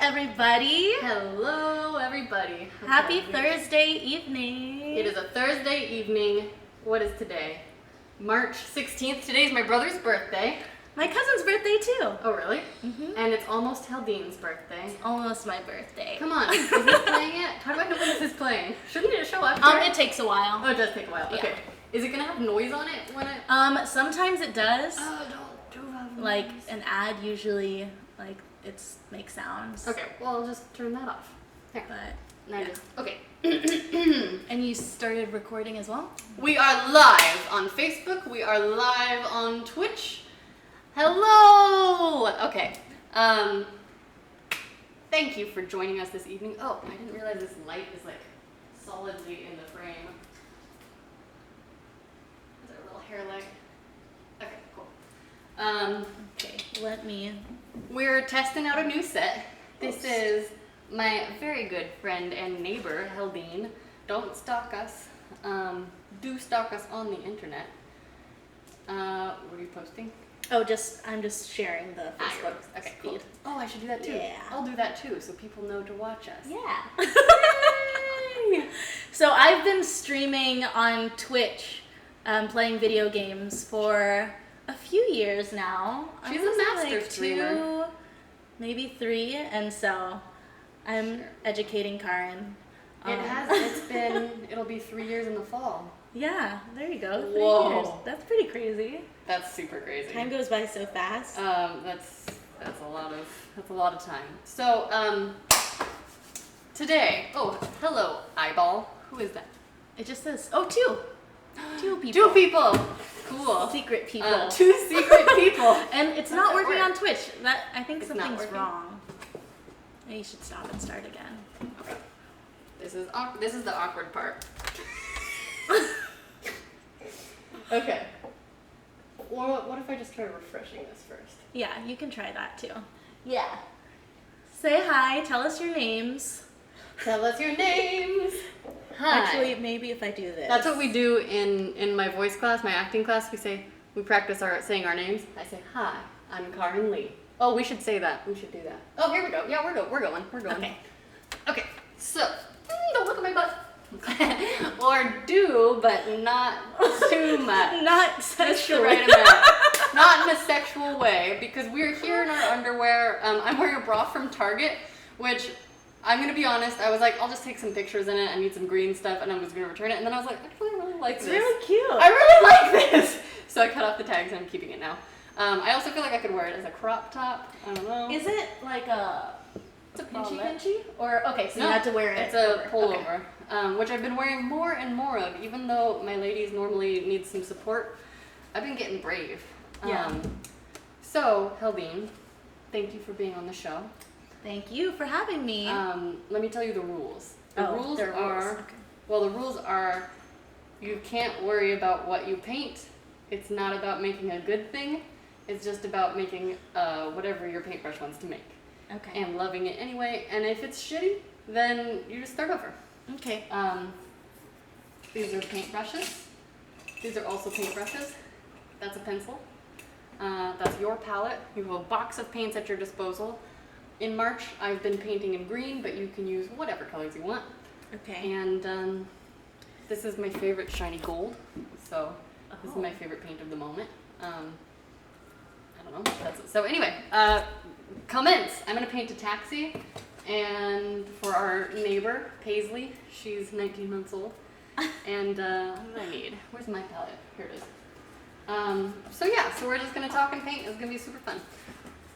everybody. Hello, everybody. Happy Thursday evening. It is a Thursday evening. What is today? March 16th. Today's my brother's birthday. My cousin's birthday too. Oh, really? Mm-hmm. And it's almost HELDINE's birthday. It's almost my birthday. Come on, is he playing it? How do I know when this is playing? Shouldn't it show up? It takes a while. Oh, it does take a while. Yeah. Okay. Is it gonna have noise on it when it? Sometimes it does. Oh, don't have noise. Like an ad usually, like makes sounds. Okay, well I'll just turn that off. Here. But Yeah. Okay. and you started recording as well? We are live on Facebook. We are live on Twitch. Hello! Okay. Thank you for joining us this evening. Oh, I didn't realize this light is like solidly in the frame. Is there a little hair leg? Okay, cool. Okay, We're testing out a new set. This is my very good friend and neighbor, HELDINE. Don't stalk us. Do stalk us on the internet. What are you posting? Oh, I'm just sharing the Facebook Okay, feed. cool. Oh, I should do that too. Yeah. I'll do that too, so people know to watch us. Yeah. So I've been streaming on Twitch, playing video games for a few years now. She's I was a master like streamer. 2, maybe 3, and so I'm educating Karin. It'll be 3 years in the fall. Yeah, there you go. 3 Whoa. years. That's pretty crazy. That's super crazy. Time goes by so fast. That's a lot of time. So, today, oh, hello, eyeball. Who is that? It just says, 2. 2 people. 2 people. Cool. Secret people. 2 secret people. And it's How not does that working work? on Twitch. I think It's not something's working? wrong. Maybe you should stop and start again. Okay. This is the awkward part. Okay. What if I just try refreshing this first? Yeah, you can try that too. Yeah. Say hi, tell us your names. Tell us your names. Hi. Actually, maybe if I do this. That's what we do in my voice class, my acting class. We practice saying our names. I say, hi, I'm Karin Lee. Oh, we should say that. We should do that. Oh, here we go. Yeah, we're going. Okay. Okay, so, don't look at my butt. Or do, but not too much. Not Just the sexual. right amount. Not in a sexual way, because we're here in our underwear. I'm wearing a bra from Target, which, I'm going to be honest, I was like, I'll just take some pictures in it. I need some green stuff, and I was going to return it. And then I was like, actually, I really like It's this. really cute. I really like this. So I cut off the tags, and I'm keeping it now. I also feel like I could wear it as a crop top. I don't know. Is it like a bralette. pinchy? Or, okay, so No, you had to wear it. It's a over. pullover, Okay. which I've been wearing more and more of, even though my ladies normally need some support. I've been getting brave. Yeah. So, HELDINE, thank you for being on the show. Thank you for having me. Let me tell you the rules. The rules there are, okay. well, the rules are, you can't worry about what you paint. It's not about making a good thing. It's just about making whatever your paintbrush wants to make. Okay. And loving it anyway. And if it's shitty, then you just start over. Okay. These are paintbrushes. These are also paintbrushes. That's a pencil. That's your palette. You have a box of paints at your disposal. In March, I've been painting in green, but you can use whatever colors you want. Okay. And this is my favorite shiny gold. So this is my favorite paint of the moment. I don't know. That's it. So anyway, comments. I'm going to paint a taxi. And for our neighbor, Paisley, she's 19 months old. And what do I need? Where's my palette? Here it is. So yeah, so we're just going to talk and paint. It's going to be super fun.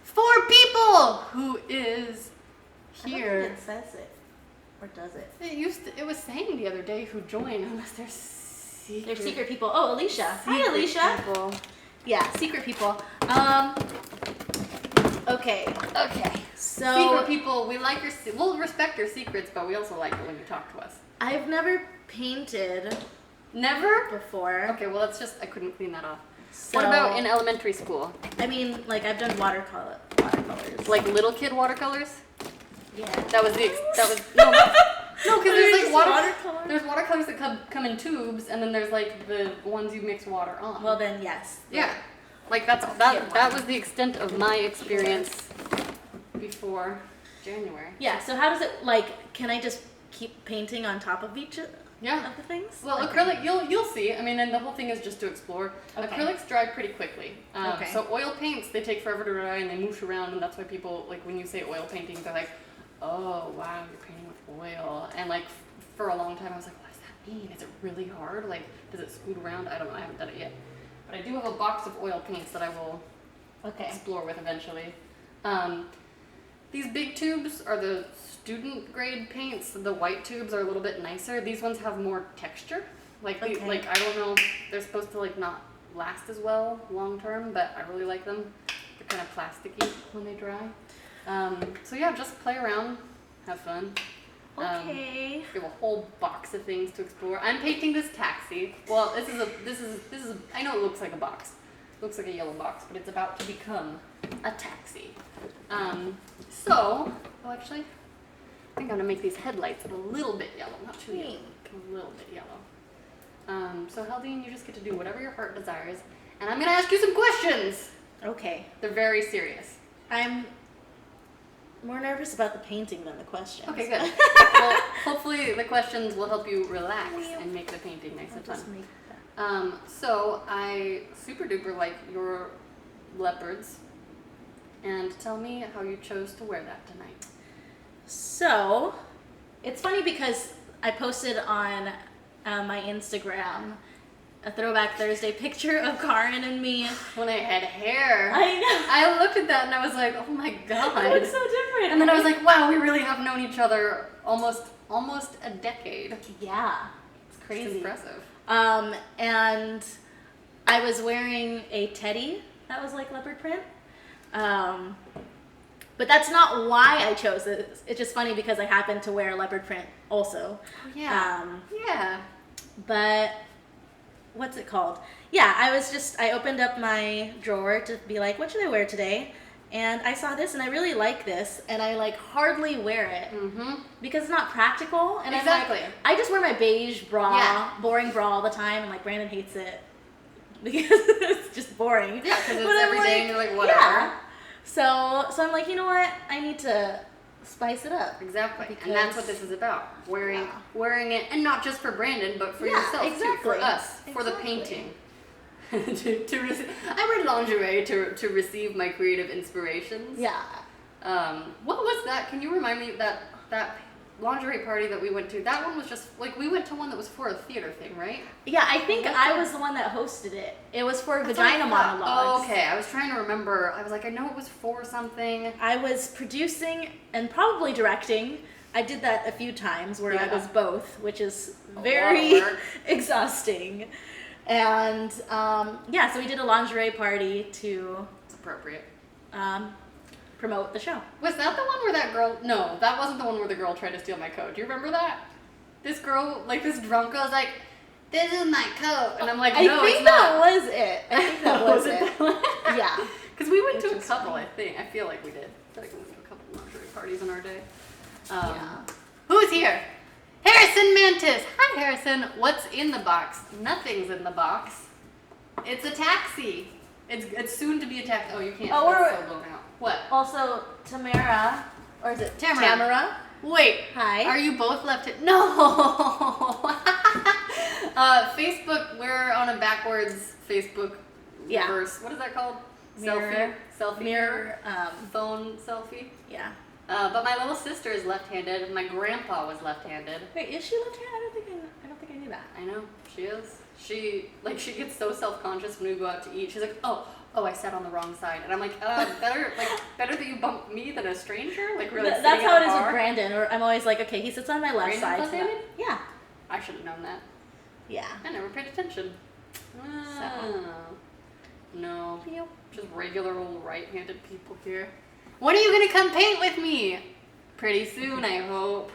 4 people who is here. I don't think it says it. Or does it? It was saying the other day who joined, unless they're secret. They're secret people. Oh, Alicia. Hi, Alicia. People. Yeah, secret people. Okay. So Secret people, we'll respect your secrets, but we also like it when you talk to us. I've never painted Never? before. Okay, well I couldn't clean that off. So, What about in elementary school? I mean, like I've done watercolors. Like little kid watercolors? Yeah. No, because there's like watercolor. there's watercolors that come in tubes, and then there's like the ones you mix water on. Well then, yes. Yeah. Like that was the extent of my experience before January. Yeah, so how does it, like, can I just keep painting on top of each of the things? Well, acrylic, you'll see. I mean, and the whole thing is just to explore. Okay. Acrylics dry pretty quickly. Okay. So oil paints, they take forever to dry and they moosh around, and that's why people, like, when you say oil painting, they're like, oh, wow, you're painting with oil. And, like, for a long time, I was like, what does that mean? Is it really hard? Like, does it scoot around? I don't know. I haven't done it yet. But I do have a box of oil paints that I will explore with eventually. These big tubes are the student grade paints. The white tubes are a little bit nicer. These ones have more texture. Like, like I don't know, they're supposed to like not last as well long term, but I really like them. They're kind of plasticky when they dry. So yeah, just play around, have fun. Okay. We have a whole box of things to explore. I'm painting this taxi. Well, this is I know it looks like a box. It looks like a yellow box, but it's about to become a taxi. Well, actually, I think I'm gonna make these headlights a little bit yellow, not too yellow, a little bit yellow. So Heldine, you just get to do whatever your heart desires, and I'm gonna ask you some questions. Okay. They're very serious. I'm more nervous about the painting than the questions. Okay, good. Well, hopefully the questions will help you relax and make the painting nice and fun. So I super duper like your leopards, and tell me how you chose to wear that tonight. So, it's funny because I posted on my Instagram a Throwback Thursday picture of Karin and me. When I had hair. I know. I looked at that and I was like, oh my god. It looks so different. And then I was like, wow, we really have known each other almost a decade. Yeah. It's crazy. It's impressive. And I was wearing a teddy that was like leopard print. But that's not why I chose it. It's just funny because I happen to wear leopard print also. Oh, yeah. Yeah. But what's it called? Yeah, I opened up my drawer to be like, what should I wear today? And I saw this and I really like this, and I like hardly wear it because it's not practical. And exactly. I just wear my beige bra, boring bra all the time, and like Brandon hates it because it's just boring. Yeah, because it's every day and you're like, whatever. Yeah. So I'm like, you know what? I need to spice it up. Exactly. And that's what this is about. Wearing it, and not just for Brandon, but for yourself too, for us, for the painting. I wear lingerie to receive my creative inspirations. Yeah. What was that? Can you remind me that lingerie party that we went to? That one was just like, we went to one that was for a theater thing, right? Yeah, I think I was the one that hosted it. It was for vagina monologues. Oh, okay. I was trying to remember. I was like, I know it was for something. I was producing and probably directing. I did that a few times where I was both, which is very exhausting. And so we did a lingerie party to It's appropriate. Promote the show. Was that the one where that girl? No, that wasn't the one where the girl tried to steal my coat. Do you remember that? This girl, like this drunk girl, was like, "This is my coat," and I'm like, "No, it's not." I think that was it. I think that was it. Yeah. Because we went to a couple. I feel like we did. I feel like we went to a couple lingerie parties in our day. Who's here? Harrison Mantis. Hi, Harrison. What's in the box? Nothing's in the box. It's a taxi. It's soon to be a taxi. Oh, you can't. Oh, it's so low now. What? Also, Tamara, or is it Tamara? Wait. Hi. Are you both left-handed? No. Facebook. We're on a backwards Facebook verse. What is that called? Mirror. Selfie. Mirror. Phone selfie. Yeah. But my little sister is left-handed, and my grandpa was left-handed. Wait, is she left-handed? I don't think I knew that. I know she is. She gets so self-conscious when we go out to eat. She's like, oh, I sat on the wrong side, and I'm like, better that you bump me than a stranger. Like really. That's how it is with Brandon. Or I'm always like, okay, he sits on my left side. Left-handed? Yeah. I should have known that. Yeah. I never paid attention. No. Yep. Just regular old right-handed people here. When are you gonna come paint with me? Pretty soon, I hope.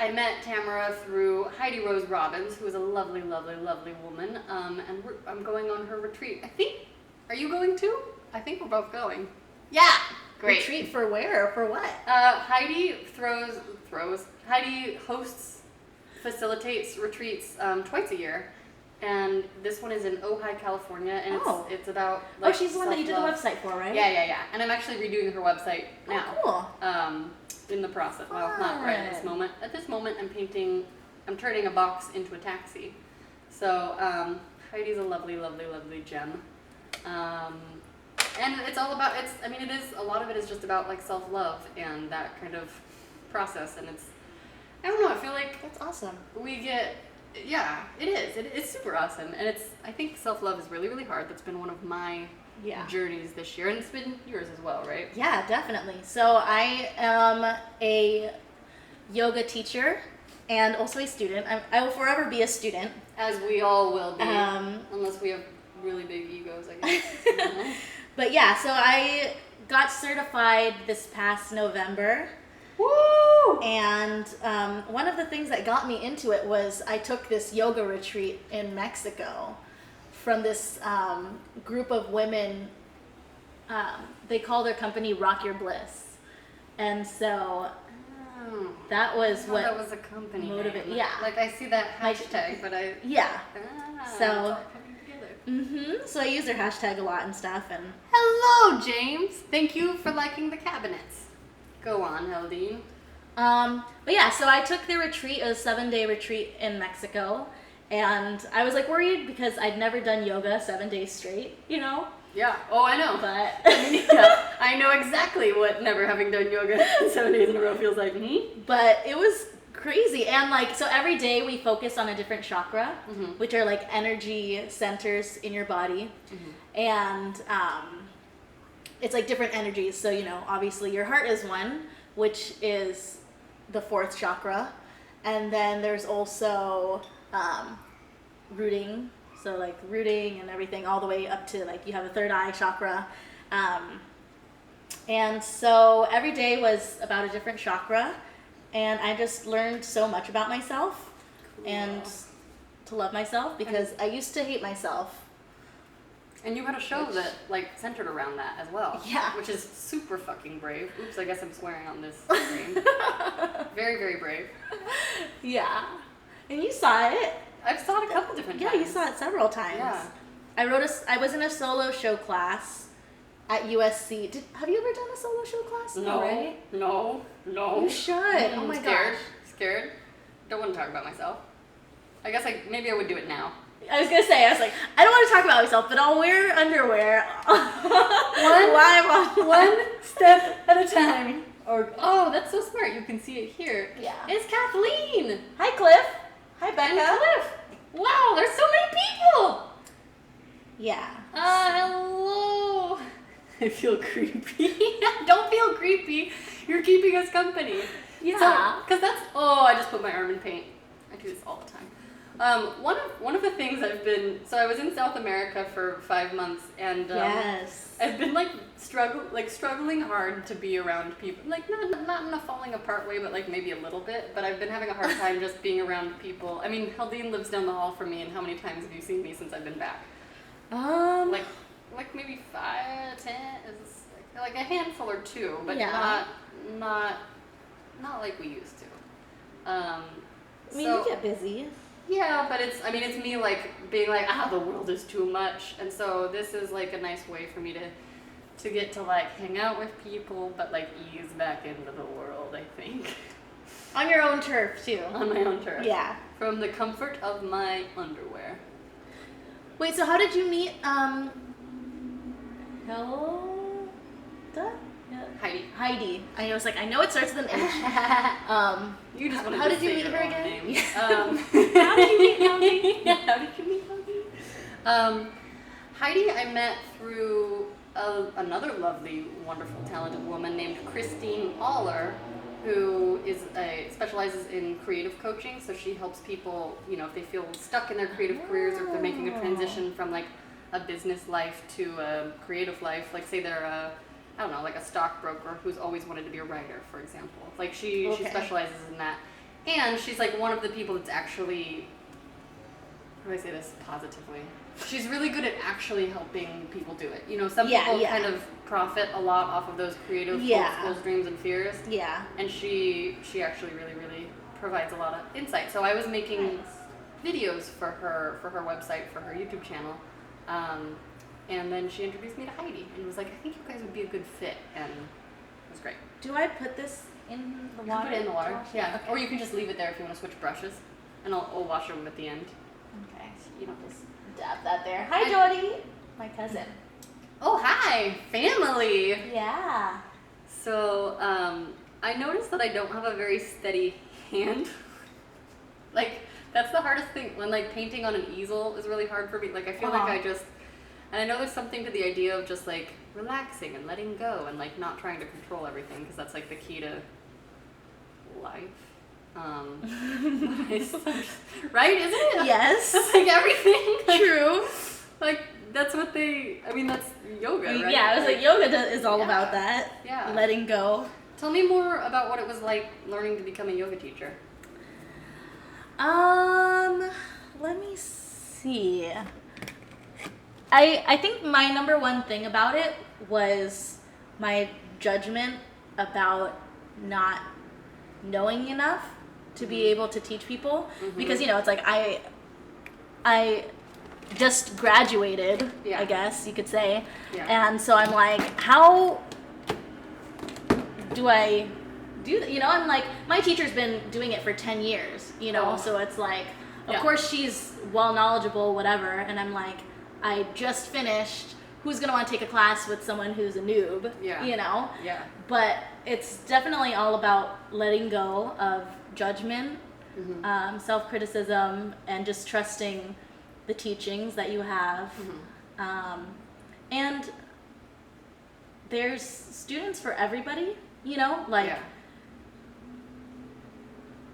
I met Tamara through Heidi Rose Robbins, who is a lovely, lovely, lovely woman. And I'm going on her retreat. Are you going too? I think we're both going. Yeah, great. Retreat for where? For what? Heidi Heidi facilitates retreats twice a year. and this one is in Ojai, California, and it's about like, she's the one that you did the website for, right? Yeah. And I'm actually redoing her website now. Oh, cool. In the process. Well, not right at this moment. At this moment, I'm turning a box into a taxi. So Heidi's a lovely, lovely, lovely gem. And it's all about, a lot of it is just about like self-love and that kind of process. And I don't know, I feel like that's awesome. It is. It's super awesome. And I think self-love is really, really hard. That's been one of my journeys this year. And it's been yours as well, right? Yeah, definitely. So I am a yoga teacher and also a student. I will forever be a student. As we all will be. Unless we have really big egos, I guess. But yeah, so I got certified this past November. Woo! And one of the things that got me into it was I took this yoga retreat in Mexico from this group of women. They call their company Rock Your Bliss. And so that was what that was a company motivated. name. Yeah. Like I see that hashtag, but I... Yeah. It's all coming together. So I use their hashtag a lot and stuff. And hello, James. Thank you for liking the cabinets. Go on, Heldine. But yeah, so I took the retreat. It was a 7-day retreat in Mexico. And I was like worried because I'd never done yoga 7 days straight, you know? Yeah. Oh, I know. But I know exactly what never having done yoga 7 days in a row feels like. But it was crazy. And like, so every day we focus on a different chakra, which are like energy centers in your body. And it's like different energies. So, you know, obviously your heart is one, which is the 4th chakra. And then there's also rooting. So like rooting and everything all the way up to like you have a 3rd eye chakra. And so every day was about a different chakra. And I just learned so much about myself and to love myself because I used to hate myself. And you had a show that like centered around that as well. Yeah. Which is super fucking brave. Oops, I guess I'm swearing on this stream. Very, very brave. Yeah. And you saw it. I've saw it a couple different times. Yeah, you saw it several times. Yeah. I was in a solo show class at USC. Have you ever done a solo show class? No, right? No. You should. Oh my gosh. Scared. Don't want to talk about myself. I guess maybe I would do it now. I was gonna say, I was like, I don't want to talk about myself, but I'll wear underwear. One step at a time. That's so smart. You can see it here. Yeah. It's Kathleen. Hi, Cliff. Hi, Becca. And Cliff. Wow, there's so many people. Yeah. Hello. I feel creepy. Don't feel creepy. You're keeping us company. Yeah. Because I just put my arm in paint. I do this all the time. One of the things I was in South America for 5 months, and yes. I've been struggling hard to be around people, like not in a falling apart way, but like maybe a little bit. But I've been having a hard time just being around people. I mean, Heldine lives down the hall from me, and how many times have you seen me since I've been back? Like maybe 5, 10, like a handful or 2, but not like we used to. You get busy. Yeah, but it's me like being like, the world is too much. And so this is like a nice way for me to get to like hang out with people, but like ease back into the world, I think. On your own turf too. On my own turf. Yeah. From the comfort of my underwear. Wait, so how did you meet, Heidi. I was like, I know it starts with an H. You just wanted how to did you say meet your her own again? name. How did you meet Heidi? How did you meet Heidi? Heidi I met through another lovely, wonderful, talented woman named Christine Aller, who specializes in creative coaching. So she helps people, if they feel stuck in their creative careers, or if they're making a transition from like a business life to a creative life. Like say they're like a stockbroker who's always wanted to be a writer, for example. Like she specializes in that. And she's like one of the people that's actually, how do I say this positively? She's really good at actually helping people do it. Some people kind of profit a lot off of those creative goals, dreams, and fears. Yeah. And she actually really, really provides a lot of insight. So I was making videos for her website, for her YouTube channel. And then she introduced me to Heidi and was like, I think you guys would be a good fit, and it was great. Do I put this in the You water? can put it in the water, yeah. Okay. Or you can just leave it there if you want to switch brushes, and I'll wash them at the end. Okay. You know, Just dab that there. Hi, Jody. My cousin. oh, hi, family. Yeah. So, I noticed that I don't have a very steady hand. Like, that's the hardest thing, when, like, painting on an easel is really hard for me. Like, I feel like and I know there's something to the idea of just, like, relaxing and letting go and, like, not trying to control everything, because that's, like, the key to life. Right? Isn't it? Yes. That's, like, everything. Like, True. like, that's what that's yoga, right? Yeah, I was like, yoga is all about that. Yeah. Letting go. Tell me more about what it was like learning to become a yoga teacher. Let me see. I think my number one thing about it was my judgment about not knowing enough to be able to teach people. Because, it's like I just graduated, Yeah. I guess you could say. Yeah. And so I'm like, how do I do that? I'm like, my teacher's been doing it for 10 years, so it's like, of course she's well knowledgeable, whatever. And I'm like, I just finished. Who's going to want to take a class with someone who's a noob, Yeah. Yeah. But it's definitely all about letting go of judgment, self-criticism, and just trusting the teachings that you have. And there's students for everybody,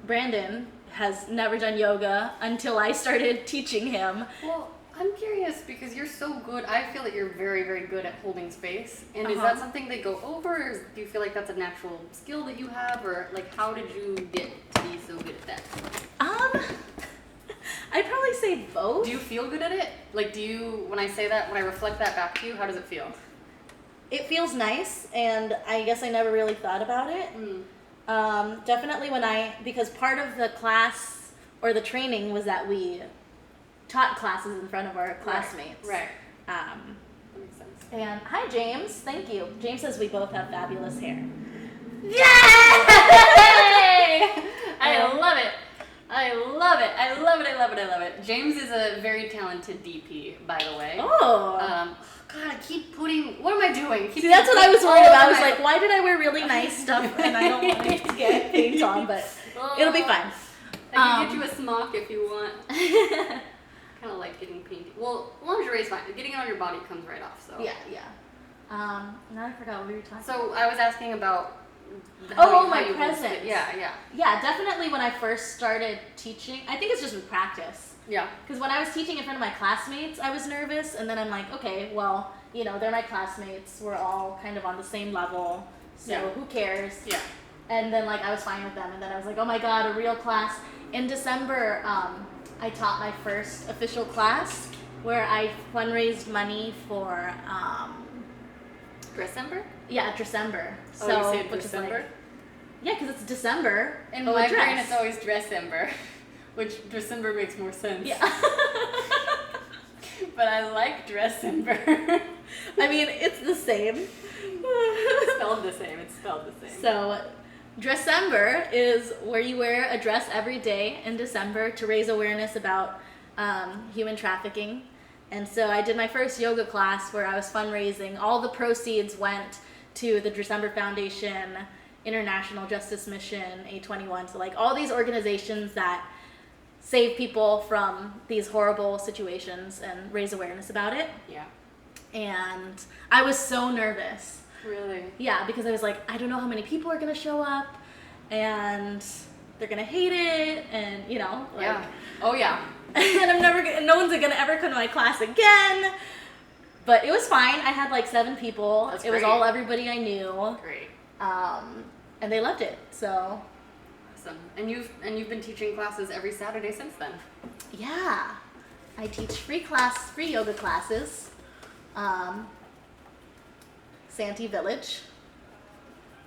Brandon has never done yoga until I started teaching him. Well, I'm curious because you're so good. I feel that you're very, very good at holding space. And is that something they go over? Or do you feel like that's a natural skill that you have? Or, like, how did you get to be so good at that? I'd probably say both. Do you feel good at it? Like, when I say that, when I reflect that back to you, how does it feel? It feels nice, and I guess I never really thought about it. Definitely because part of the class or the training was that we taught classes in front of our classmates. Right. That makes sense. And hi, James. Thank you. James says we both have fabulous hair. Yay! I love it. I love it. I love it. I love it. I love it. James is a very talented DP, by the way. Oh. God, I keep putting. What am I doing? See, that's what I was worried about. I was like, why did I wear really nice stuff and I don't want it to get paint on? But it'll be fine. I can get you a smock if you want. Kind of like getting painted. Well, lingerie is fine. Getting it on your body comes right off. So yeah. Now I forgot what we were talking about. So I was asking about. My presence. Yeah. Yeah, definitely when I first started teaching, I think it's just with practice. Yeah. Because when I was teaching in front of my classmates, I was nervous, and then I'm like, okay, well, they're my classmates. We're all kind of on the same level, so who cares? Yeah. And then, like, I was fine with them, and then I was like, oh my god, a real class. In December, I taught my first official class where I fundraised money for, December? Yeah, December. So, you said December? Yeah, because it's December. In my brain, it's always December, which December makes more sense. Yeah. But I like December. I mean, it's the same. It's spelled the same. It's spelled the same. So, December is where you wear a dress every day in December to raise awareness about human trafficking. And so I did my first yoga class where I was fundraising. All the proceeds went to the December Foundation, International Justice Mission, A21. So, like, all these organizations that save people from these horrible situations and raise awareness about it. Yeah. And I was so nervous. Really? Yeah, because I was like, I don't know how many people are going to show up, and they're going to hate it, and, Yeah. Oh, yeah. And no one's going to ever come to my class again. But it was fine. I had like 7 people. That's it was great. all everybody I knew. Great. And they loved it. So. Awesome. And you've been teaching classes every Saturday since then. Yeah. I teach free yoga classes. Santee Village.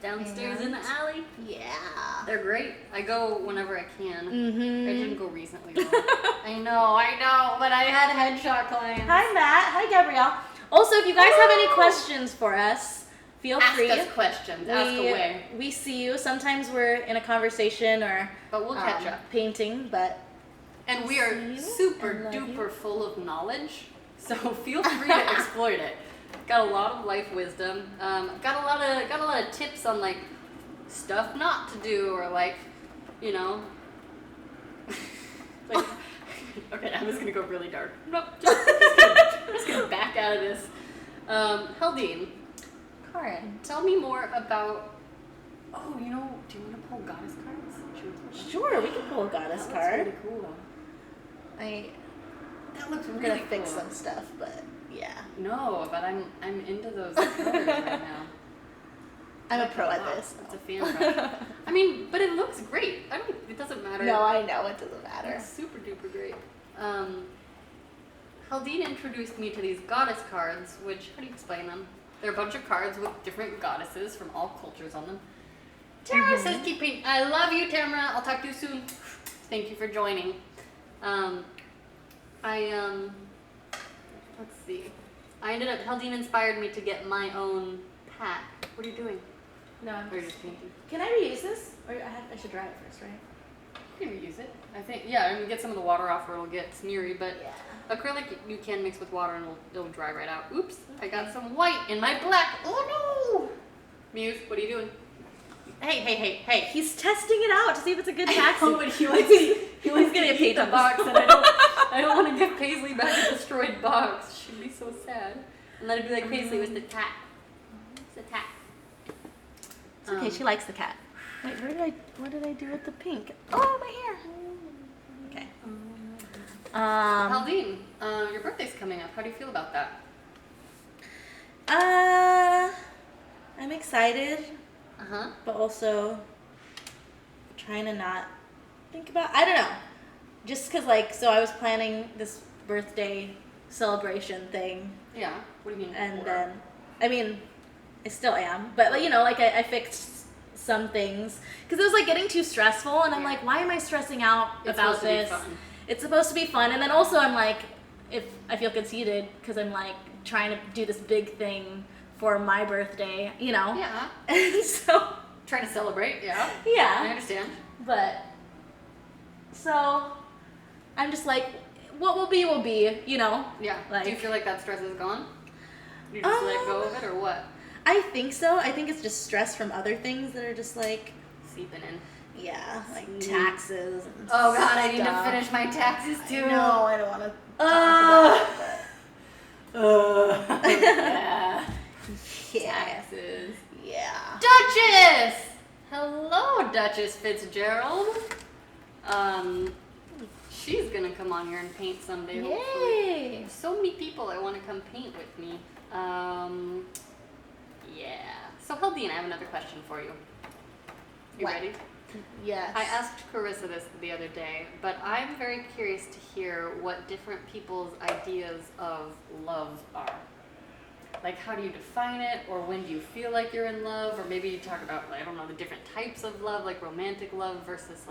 downstairs in the alley. Yeah. They're great. I go whenever I can. Mm-hmm. I didn't go recently though. I know, but I had headshot clients. Hi, Matt. Hi, Gabrielle. Also, if you guys have any questions for us, feel free. Ask us questions. Ask away. We see you. Sometimes we're in a conversation or but we'll catch up. Painting, but and we are super duper full of knowledge, so feel free to exploit it. Got a lot of life wisdom. Got a lot of tips on like stuff not to do or like, you know. Like, okay, I'm just gonna go really dark. Nope, just gonna back out of this. Heldine, Karen, tell me more about. Oh, do you want to pull goddess cards? Should we pull that? Sure, we can pull a goddess card. That looks really cool. That looks really gonna cool. fix some stuff, but yeah. No, but I'm into those colors right now. I'm a pro at this. It's a fan crush. I mean, but it looks great. It doesn't matter. No, I know it doesn't matter. It's super duper great. Heldine introduced me to these goddess cards, which, how do you explain them? They're a bunch of cards with different goddesses from all cultures on them. Tamara says keep painting. I love you, Tamara. I'll talk to you soon. Thank you for joining. Let's see. Heldine inspired me to get my own pat. What are you doing? No, Or you're just painting? Can I reuse this? Or I should dry it first, right? You can reuse it. I think, yeah, and get some of the water off or it'll get smeary, but Yeah. acrylic you can mix with water and it'll dry right out. Oops, I got some white in my black. Oh no! Muse, what are you doing? Hey. He's testing it out to see if it's a good tax. But he likes gonna keep the paint box, and I don't want to give Paisley back a destroyed box. She'd be so sad. And then I'd be like, Paisley, what's the tat? It's a tat. It's okay, she likes the cat. Wait, what did I do with the pink? Oh, my hair. Okay. Heldine, your birthday's coming up. How do you feel about that? I'm excited, Uh-huh. but also trying to not think about, I don't know. Just because, so I was planning this birthday celebration thing. Yeah. What do you mean? And then, I still am, but I fixed some things because it was getting too stressful, and I'm like, why am I stressing out about this? It's supposed to be fun, and then also I'm like, if I feel conceited because I'm trying to do this big thing for my birthday, Yeah. and so Trying to celebrate, yeah. I yeah, understand. but so I'm just like, what will be will be, Yeah. Do you feel like that stress is gone? You just let go of it, or what? I think so. I think it's just stress from other things that are just Seeping in. yeah, taxes and Oh God, I need to stuff. finish my taxes too. No, I don't want to talk about it. Yeah. Yeah. Taxes. Yeah. Duchess! Hello, Duchess Fitzgerald. She's gonna come on here and paint someday. Hopefully. Yay! There's so many people that want to come paint with me. Yeah. So Heldine, I have another question for you. You What? ready? Yes. I asked Carissa this the other day, but I'm very curious to hear what different people's ideas of love are. Like, how do you define it, or when do you feel like you're in love, or maybe you talk about, I don't know, the different types of love, like romantic love versus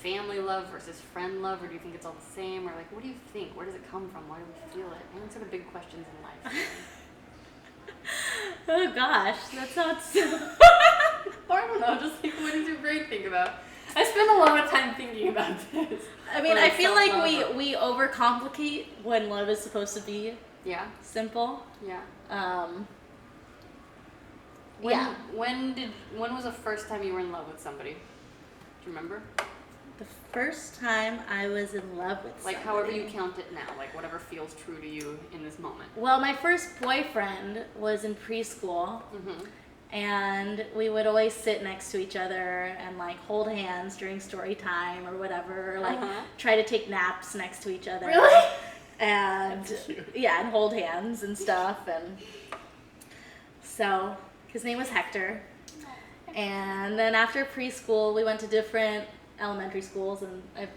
family love versus friend love, or do you think it's all the same, or what do you think? Where does it come from? Why do we feel it? Answer the big questions in life. Oh gosh, that sounds. Or I don't know, just what does your brain think about? I spend a lot of time thinking about this. I feel like we overcomplicate when love is supposed to be simple. Yeah. When was the first time you were in love with somebody? Do you remember? The first time I was in love with somebody. However you count it now, whatever feels true to you in this moment. Well, my first boyfriend was in preschool, and we would always sit next to each other and hold hands during story time or whatever, or try to take naps next to each other. Really? And yeah, and hold hands and stuff. And so his name was Hector. And then after preschool, we went to different elementary schools, and I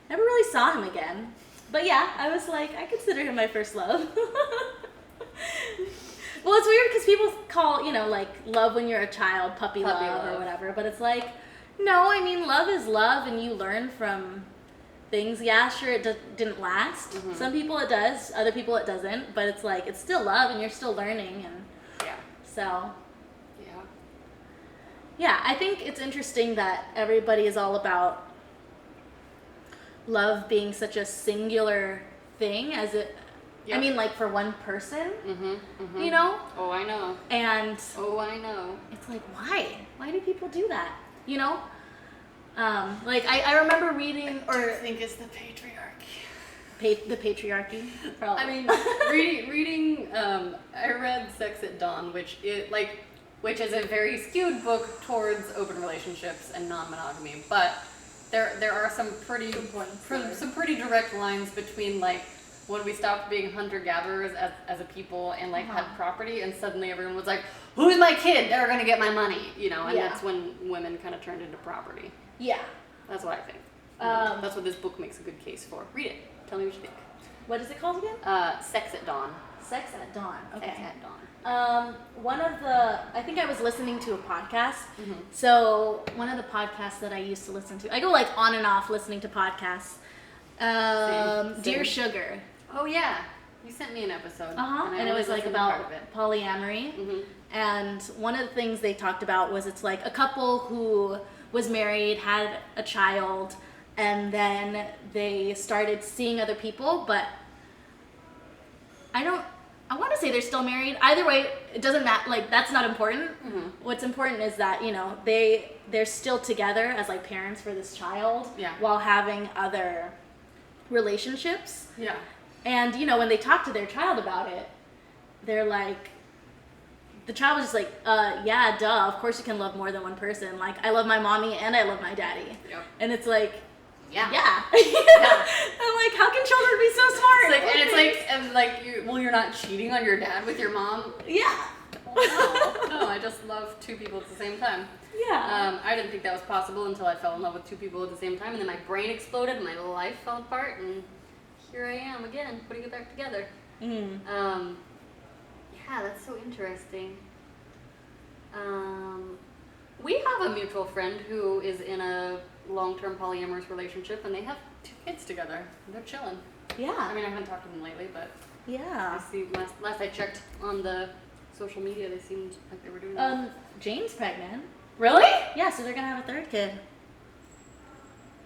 never really saw him again. But yeah, I was I consider him my first love. Well, it's weird because people call, like, love when you're a child, puppy love or whatever. But it's like, no, I mean, love is love, and you learn from things. Yeah, sure, it didn't last. Mm-hmm. Some people it does, other people it doesn't. But it's like, it's still love, and you're still learning. And so, yeah, I think it's interesting that everybody is all about love being such a singular thing as it. Yep. I mean, like, for one person, Oh, I know. And I know. It's like, why? Why do people do that? Like, I remember reading, I think it's the patriarchy. The patriarchy? Probably. I mean, reading, I read Sex at Dawn, which is a very skewed book towards open relationships and non-monogamy, but there are some pretty direct lines between, like, when we stopped being hunter-gatherers as a people and, like, had property, and suddenly everyone was like, who's my kid? They're going to get my money, and that's when women kind of turned into property. Yeah. That's what I think. That's what this book makes a good case for. Read it. Tell me what you think. What is it called again? Sex at Dawn. Sex at Dawn. Okay. Sex at Dawn. I think I was listening to a podcast. Mm-hmm. So one of the podcasts that I used to listen to, I go, like, on and off listening to podcasts. Same. Dear Sugar. Oh, yeah. You sent me an episode. And it was, like, about polyamory. Mm-hmm. And one of the things they talked about was it's, like, a couple who was married, had a child, and then they started seeing other people, but I want to say they're still married. Either way, it doesn't matter. Like, that's not important. Mm-hmm. What's important is that, they're still together as, like, parents for this child while having other relationships. Yeah. And, when they talk to their child about it, they're like, the child was just like, yeah, duh, of course you can love more than one person. Like, I love my mommy and I love my daddy. Yep. And it's like, yeah. Yeah. I'm like, how can children be so smart? You're not cheating on your dad with your mom? Yeah. No, I just love two people at the same time. Yeah. I didn't think that was possible until I fell in love with two people at the same time, and then my brain exploded, my life fell apart, and here I am again, putting it back together. Mm. Yeah, that's so interesting. We have a mutual friend who is in a long-term polyamorous relationship, and they have 2 kids together. They're chilling. Yeah. I mean, I haven't talked to them lately, but yeah. I see. Last I checked on the social media, they seemed like they were doing well. Jane's pregnant. Really? Yeah, so they're gonna have a 3rd kid.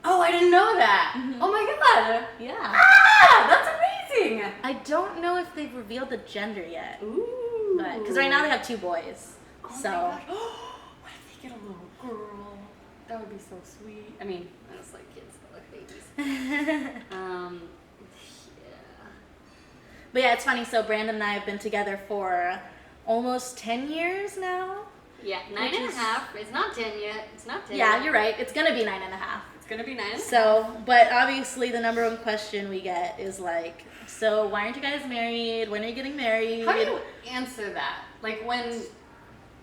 Oh, I didn't know that. Mm-hmm. Oh my god. Yeah. Ah, that's amazing. I don't know if they've revealed the gender yet. Ooh. But because right now they have 2 boys. Oh so. My gosh. What if they get a little girl? That would be so sweet. I mean, I just like kids that like babies. Yeah. But yeah, it's funny. So Brandon and I have been together for almost 10 years now. Yeah, 9.5. It's not 10 yet. It's not 10. Yeah, yet. you're right. It's gonna be 9.5. It's gonna be 9.5. So, but obviously the number one question we get is like, so why aren't you guys married? When are you getting married? How do you answer that? Like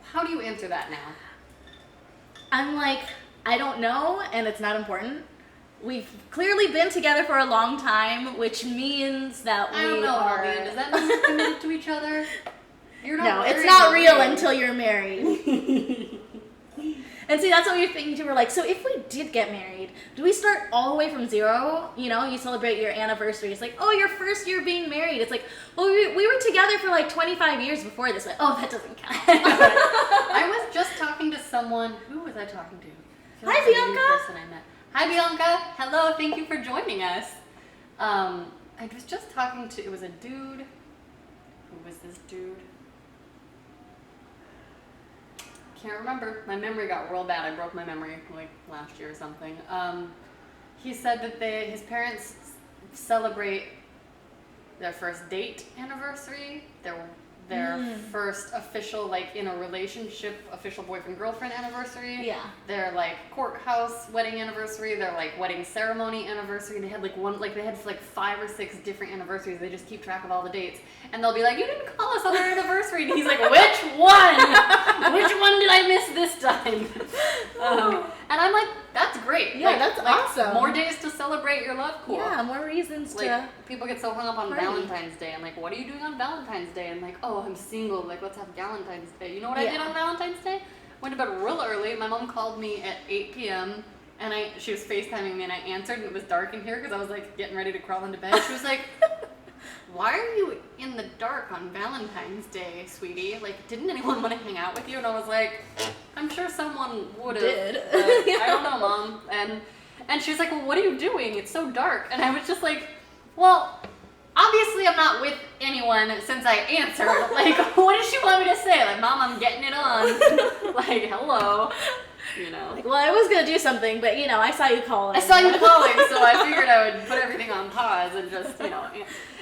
how do you answer that now? I'm like, I don't know, and it's not important. We've clearly been together for a long time, which means that we I don't know, are. Albion. Does that mean you're committed to each other? You're not. No, it's not real until you're married. And see, that's what we were thinking too. We're like, so if we did get married, do we start all the way from zero? You celebrate your anniversary. It's like, oh, your first year being married. It's like, well, we were together for like 25 years before this. Like, oh, that doesn't count. I was just talking to someone. Who was I talking to? Hi, Bianca. Hi, Bianca. Hello. Thank you for joining us. I was just talking to. It was a dude. Who was this dude? Can't remember. My memory got real bad. I broke my memory like last year or something. He said that his parents celebrate their first date anniversary, their first official, like, in a relationship, official boyfriend-girlfriend anniversary. Yeah. Their, like, courthouse wedding anniversary, their, like, wedding ceremony anniversary. They had, like, they had, like, 5 or 6 different anniversaries. They just keep track of all the dates. And they'll be like, you didn't call us on our anniversary. And he's like, which one? Which one did I miss this time? And I'm like, that's great. Yeah, that's awesome. More days to celebrate your love. Cool. Yeah, more reasons to. People get so hung up on party. Valentine's Day and like, what are you doing on Valentine's Day? And like, oh, I'm single. Like, let's have Valentine's Day. You know what I did on Valentine's Day? Went to bed real early. My mom called me at 8 p.m. and she was FaceTiming me and I answered and it was dark in here because I was like getting ready to crawl into bed. She was like, why are you in the dark on Valentine's Day, sweetie? Like, didn't anyone want to hang out with you? And I was like, I'm sure someone would have. I don't know, Mom. And she was like, well, what are you doing? It's so dark. And I was just like, well, obviously I'm not with anyone since I answered. Like, what does she want me to say? Like, Mom, I'm getting it on. Like, hello. You know. Like, well, I was gonna do something, but you know, I saw you calling. I saw you calling, so I figured I would put everything on pause and just, you know.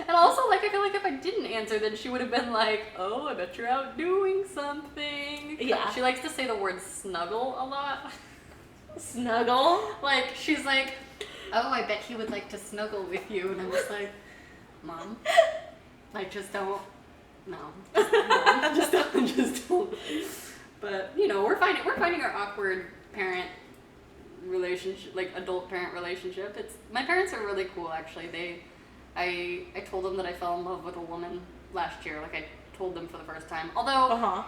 And also, like, I feel like if I didn't answer, then she would have been like, oh, I bet you're out doing something. Yeah. She likes to say the word snuggle a lot. Snuggle? Like, she's like, oh, I bet he would like to snuggle with you. And I'm just like, Mom, like, just don't. No. Just don't. But, you know, we're finding our awkward parent relationship, like adult parent relationship. My parents are really cool, actually. I told them that I fell in love with a woman last year. Like, I told them for the first time. Although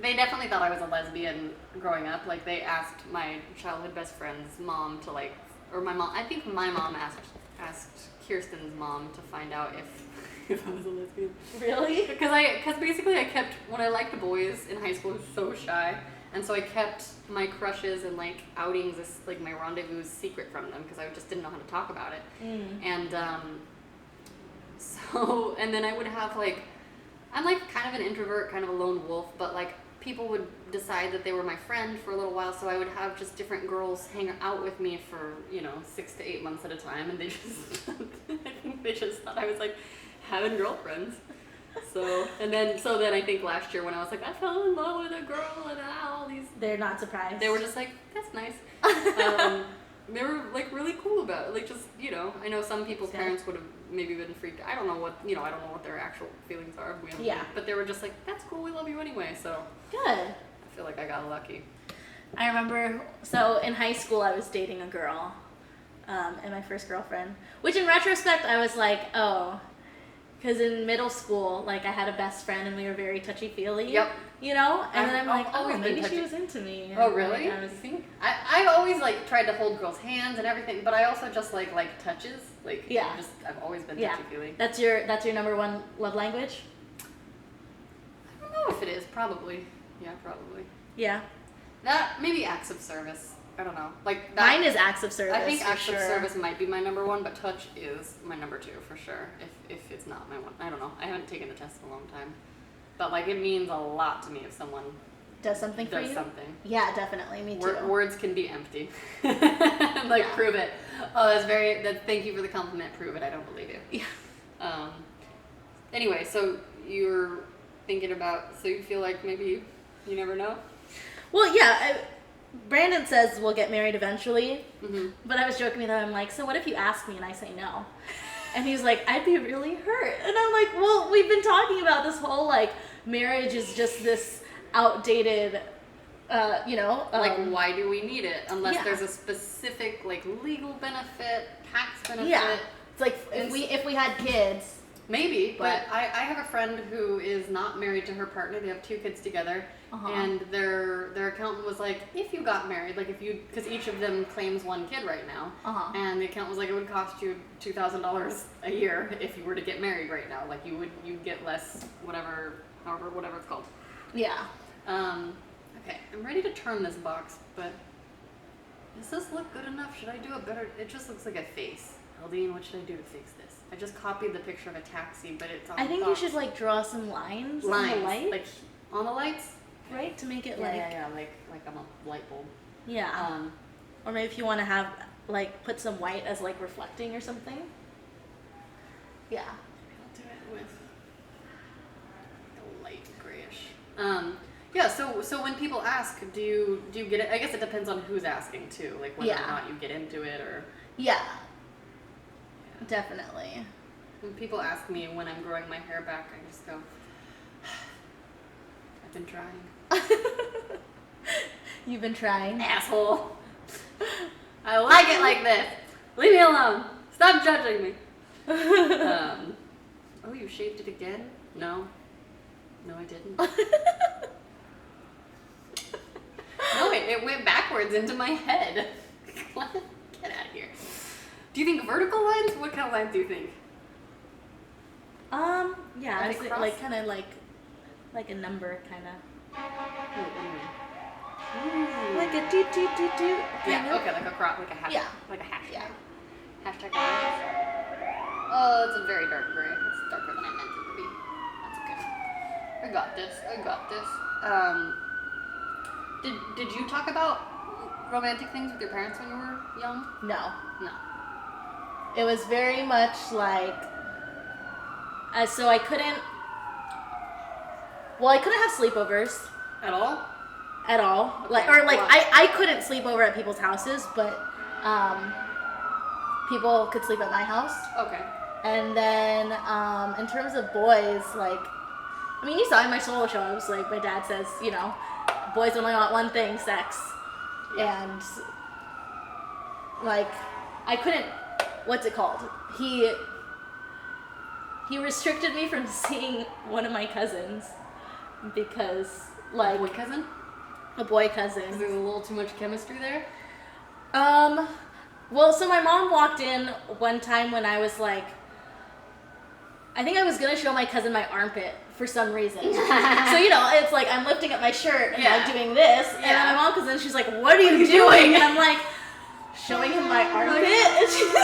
they definitely thought I was a lesbian growing up. Like, they asked my childhood best friend's mom to like, or my mom. I think my mom asked Kirsten's mom to find out if I was a lesbian. Really? Because basically I kept, when I liked boys in high school, I was so shy. And so I kept my crushes and like outings, like my rendezvous secret from them because I just didn't know how to talk about it. And and then I would have like, I'm like kind of an introvert, kind of a lone wolf, but like people would decide that they were my friend for a little while, so I would have just different girls hang out with me for, 6 to 8 months at a time, and they just, I think they just thought I was like having girlfriends. So then I think last year when I was like, I fell in love with a girl and all these. They're not surprised. They were just like, that's nice. They were like really cool about it. Like just, I know some people's parents would have maybe been freaked. I don't know what their actual feelings are. But they were just like, that's cool. We love you anyway. So good. I feel like I got lucky. I remember, so in high school I was dating a girl, and my first girlfriend, which in retrospect I was like, oh, because in middle school, like I had a best friend and we were very touchy-feely. Yep. And then I'm like, oh, maybe she was into me. Oh, really? Like, I always like tried to hold girls' hands and everything, but I also just like touches. Like, I've always been touchy-feely. That's your number one love language? I don't know if it is. Probably. Yeah, probably. Yeah. That, maybe acts of service. I don't know. Like that, mine is acts of service. I think acts of service might be my number one, but touch is my number two for sure. If it's not my one, I don't know. I haven't taken the test in a long time, but like it means a lot to me if someone does something for you. Yeah, definitely. Me too. Words can be empty. Prove it. Oh, thank you for the compliment. Prove it. I don't believe you. Yeah. Anyway, so you're thinking about. So you feel like maybe you never know. Well, yeah. Brandon says we'll get married eventually, but I was joking with him. I'm like, so what if you ask me and I say no? And he's like, I'd be really hurt. And I'm like, well, we've been talking about this whole like marriage is just this outdated, why do we need it unless there's a specific like legal benefit, tax benefit? Yeah, it's like if we had kids. Maybe, but I have a friend who is not married to her partner. They have 2 kids together, and their accountant was like, if you got married, like because each of them claims 1 kid right now, and the accountant was like, it would cost you $2,000 a year if you were to get married right now. Like you'd get less, whatever it's called. Yeah. Okay, I'm ready to turn this box, but does this look good enough? Should I do a better? It just looks like a face. HELDINE, what should I do to fix this? I just copied the picture of a taxi, but it's on I think you should like draw some lines on the light. Like on the lights? Right? To make it like I'm a light bulb. Yeah. Or maybe if you want to have like put some white as like reflecting or something. Yeah. Maybe I'll do it with a light grayish. Yeah, so when people ask, do you get it? I guess it depends on who's asking too, like whether or not you get into it or. Yeah. Definitely. When people ask me when I'm growing my hair back, I just go, I've been trying. You've been trying? Asshole. I like it like this. Leave me alone. Stop judging me. Oh, you shaved it again? No. No, I didn't. No, it went backwards into my head. What? Get out of here. Do you think vertical lines? What kind of lines do you think? Yeah, Are it's they like crossed? kind of like a number, kind of. Like a toot toot toot toot. Yeah, okay, like a crop, like a hash. Yeah. Like a hashtag. Yeah. Hashtag lines. Oh, it's a very dark gray. It's darker than I meant it to be. That's okay. I got this. I got this. Did you talk about romantic things with your parents when you were young? No. No. It was very much like, so I couldn't have sleepovers At all? at all. Okay, Like, or like, why? I couldn't sleep over at people's houses, but people could sleep at my house. Okay. And then in terms of boys, like, I mean, you saw in my solo shows, like, my dad says, you know, boys only want one thing, sex. Yeah. And, like, I couldn't, what's it called? He restricted me from seeing one of my cousins because, like, Boy cousin? a boy Because cousin. there's a little too much chemistry there? Well, so my mom walked in one time when I was like, I think I was gonna show my cousin my armpit for some reason. So, you know, it's like I'm lifting up my shirt and like Yeah. doing this, and then Yeah. my mom comes in, she's like, "What are you doing?" And I'm like, showing him my armpit, and she's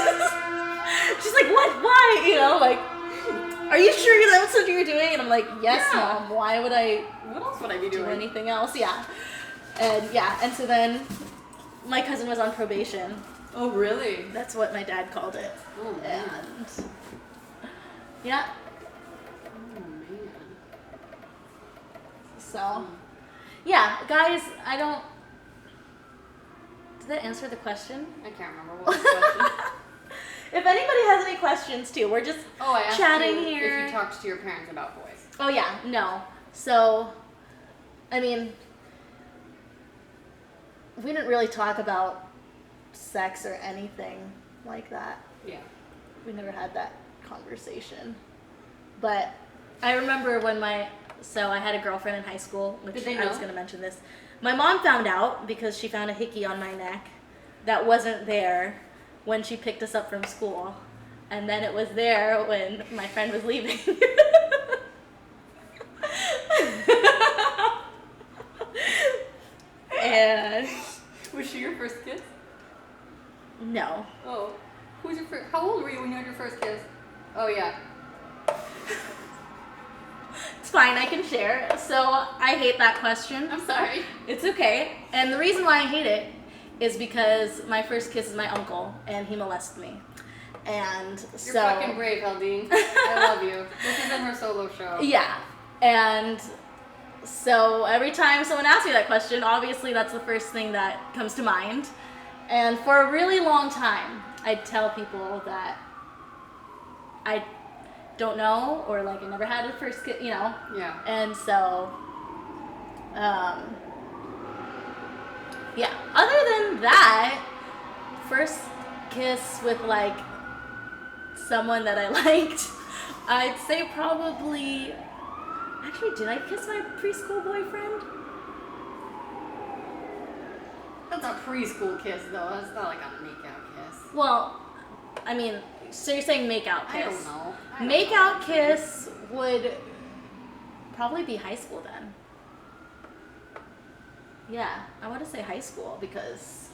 like, "What? Why?" You know, like, "Are you sure that's what you're doing?" And I'm like, "Yes, Yeah. Mom. Why would I What else would I be do doing? anything else?" Yeah, and so then my cousin was on probation. Oh, really? That's what my dad called it. Oh, man. And yeah, Oh, man. so yeah, guys, I don't. Did that answer the question? I can't remember what was the question. If anybody has any questions too, we're just Oh, I asked chatting you here. if you talked to your parents about boys. Oh yeah, no. So, I mean, we didn't really talk about sex or anything like that. Yeah. We never had that conversation. But I remember when so I had a girlfriend in high school, which Did they I was know? going to mention this. My mom found out because she found a hickey on my neck that wasn't there when she picked us up from school. And then it was there when my friend was leaving. And Was she your first kiss? no. Oh. Who was your first? How old were you when you had your first kiss? Oh, yeah. It's fine, I can share. So I hate that question. I'm sorry. It's okay. And the reason why I hate it is because my first kiss is my uncle, and he molested me. And You're so fucking brave, Heldine. I love you. This isn't her solo show. yeah. And so every time someone asks me that question, obviously that's the first thing that comes to mind. And for a really long time, I'd tell people that I don't know, or like I never had a first kiss, you know. Yeah. And so, yeah. Other than that, first kiss with like someone that I liked, I'd say probably. Actually, did I kiss my preschool boyfriend? That's a preschool kiss, though. That's not like a make-out kiss. Well, I mean, so you're saying make out kiss? I don't know. Make out kiss would probably be high school then. Yeah, I want to say high school because,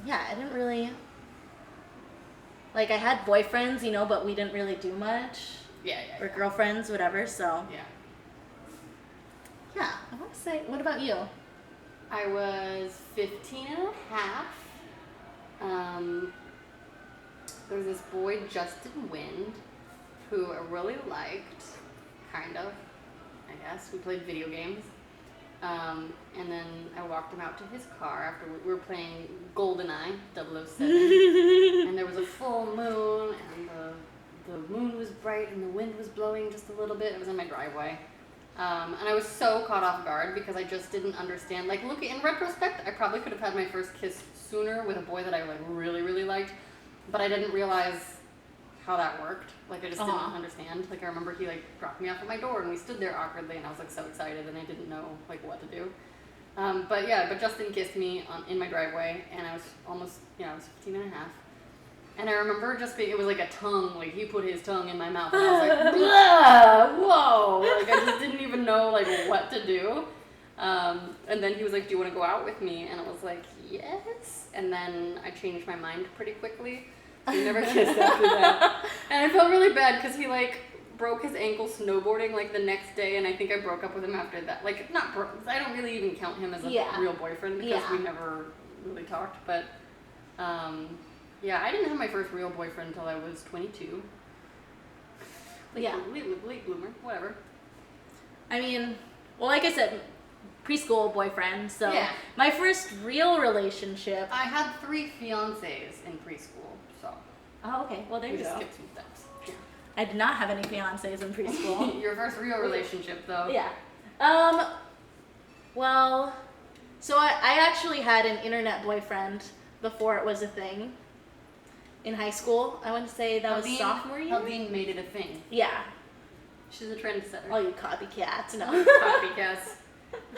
yeah, I didn't really, like, I had boyfriends, you know, but we didn't really do much, Yeah. or girlfriends, whatever, so, Yeah. yeah, I want to say, what about you? I was 15 and a half. There was this boy, Justin Wind, who I really liked, kind of, I guess. We played video games. And then I walked him out to his car after we were playing GoldenEye 007. And there was a full moon, and the moon was bright, and the wind was blowing just a little bit. It was in my driveway. And I was so caught off guard because I just didn't understand. Like, look, in retrospect, I probably could have had my first kiss sooner with a boy that I like really, really liked, but I didn't realize how that worked. Like, I just didn't understand. Like, I remember he like dropped me off at my door and we stood there awkwardly, and I was like so excited and I didn't know like what to do. But Justin kissed me in my driveway, and I was almost, I was 15 and a half. And I remember just being, it was like a tongue, like he put his tongue in my mouth, and I was like, blah, whoa, like I just didn't even know like what to do. And then he was like, do you want to go out with me? And I was like, yes. And then I changed my mind pretty quickly. So we never kissed after that. And I felt really bad because he like broke his ankle snowboarding like the next day, and I think I broke up with him after that. Like, not broke, I don't really even count him as a real boyfriend because we never really talked, but yeah, I didn't have my first real boyfriend until I was 22. Late bloomer, whatever. I mean, well, like I said, preschool boyfriend, so yeah. My first real relationship. I had 3 fiancés in preschool, so. Oh, okay. Well, there you go. Skipped some steps. Yeah. I did not have any fiancés in preschool. Your first real relationship, though. Yeah. Well, so I actually had an internet boyfriend before it was a thing. In high school, I want to say that was sophomore year. HELDINE made it a thing. Yeah. She's a trendsetter. All you copycats, no. Copycats.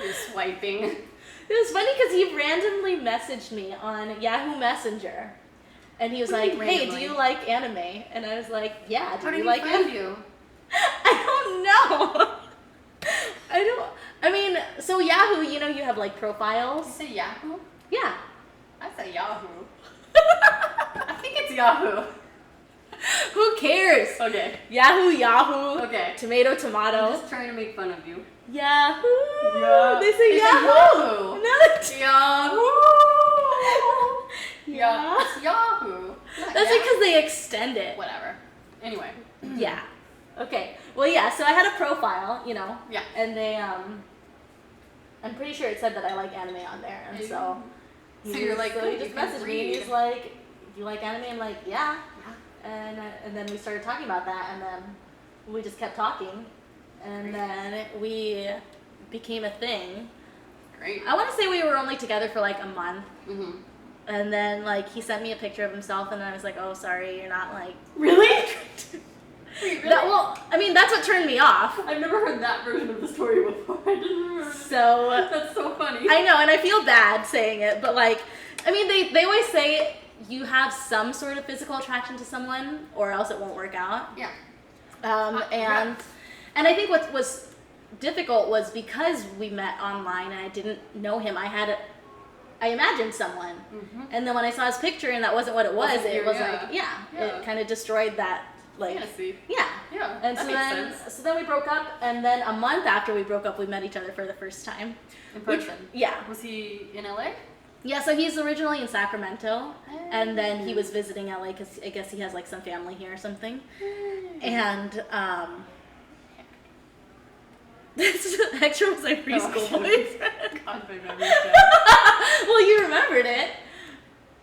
You're swiping. It was funny because he randomly messaged me on Yahoo Messenger. And he was like, hey, do you like anime? And I was like, yeah, do you like anime? You? I don't know. I mean, so Yahoo, you have like profiles. You say Yahoo? Yeah. I say Yahoo. I think it's Yahoo. Who cares? Okay. Yahoo. Okay. Tomato. I'm just trying to make fun of you. Yahoo. Yeah. They say Yahoo. Yahoo. No, Yahoo. Yeah. It's Yahoo. That's because they extend it. Whatever. Anyway. Yeah. Okay. Well, yeah. So I had a profile, Yeah. And they, I'm pretty sure it said that I like anime on there, and so. So you're like, so he just messaged me, and he's like, "Do you like anime?" I'm like, "Yeah." And then we started talking about that, and then we just kept talking, and then we became a thing. Great. I want to say we were only together for like a month. Mm-hmm. And then like he sent me a picture of himself, and then I was like, "Oh, sorry, you're not like really." Wait, really? That's what turned me off. I've never heard that version of the story before. I didn't remember. So that's so funny. I know, and I feel bad saying it, but like, I mean, they always say you have some sort of physical attraction to someone, or else it won't work out. Yeah. And I think what was difficult was because we met online and I didn't know him. I imagined someone, and then when I saw his picture and that wasn't what it was, it kind of destroyed that. Like, fantasy. Yeah. Yeah. And that makes sense. so then we broke up, and then a month after we broke up, we met each other for the first time. In person? Yeah. Was he in LA? Yeah, so he's originally in Sacramento, and then he was visiting LA because I guess he has like some family here or something. And this actually was my preschool boyfriend. God, I remember that. Well, you remembered it.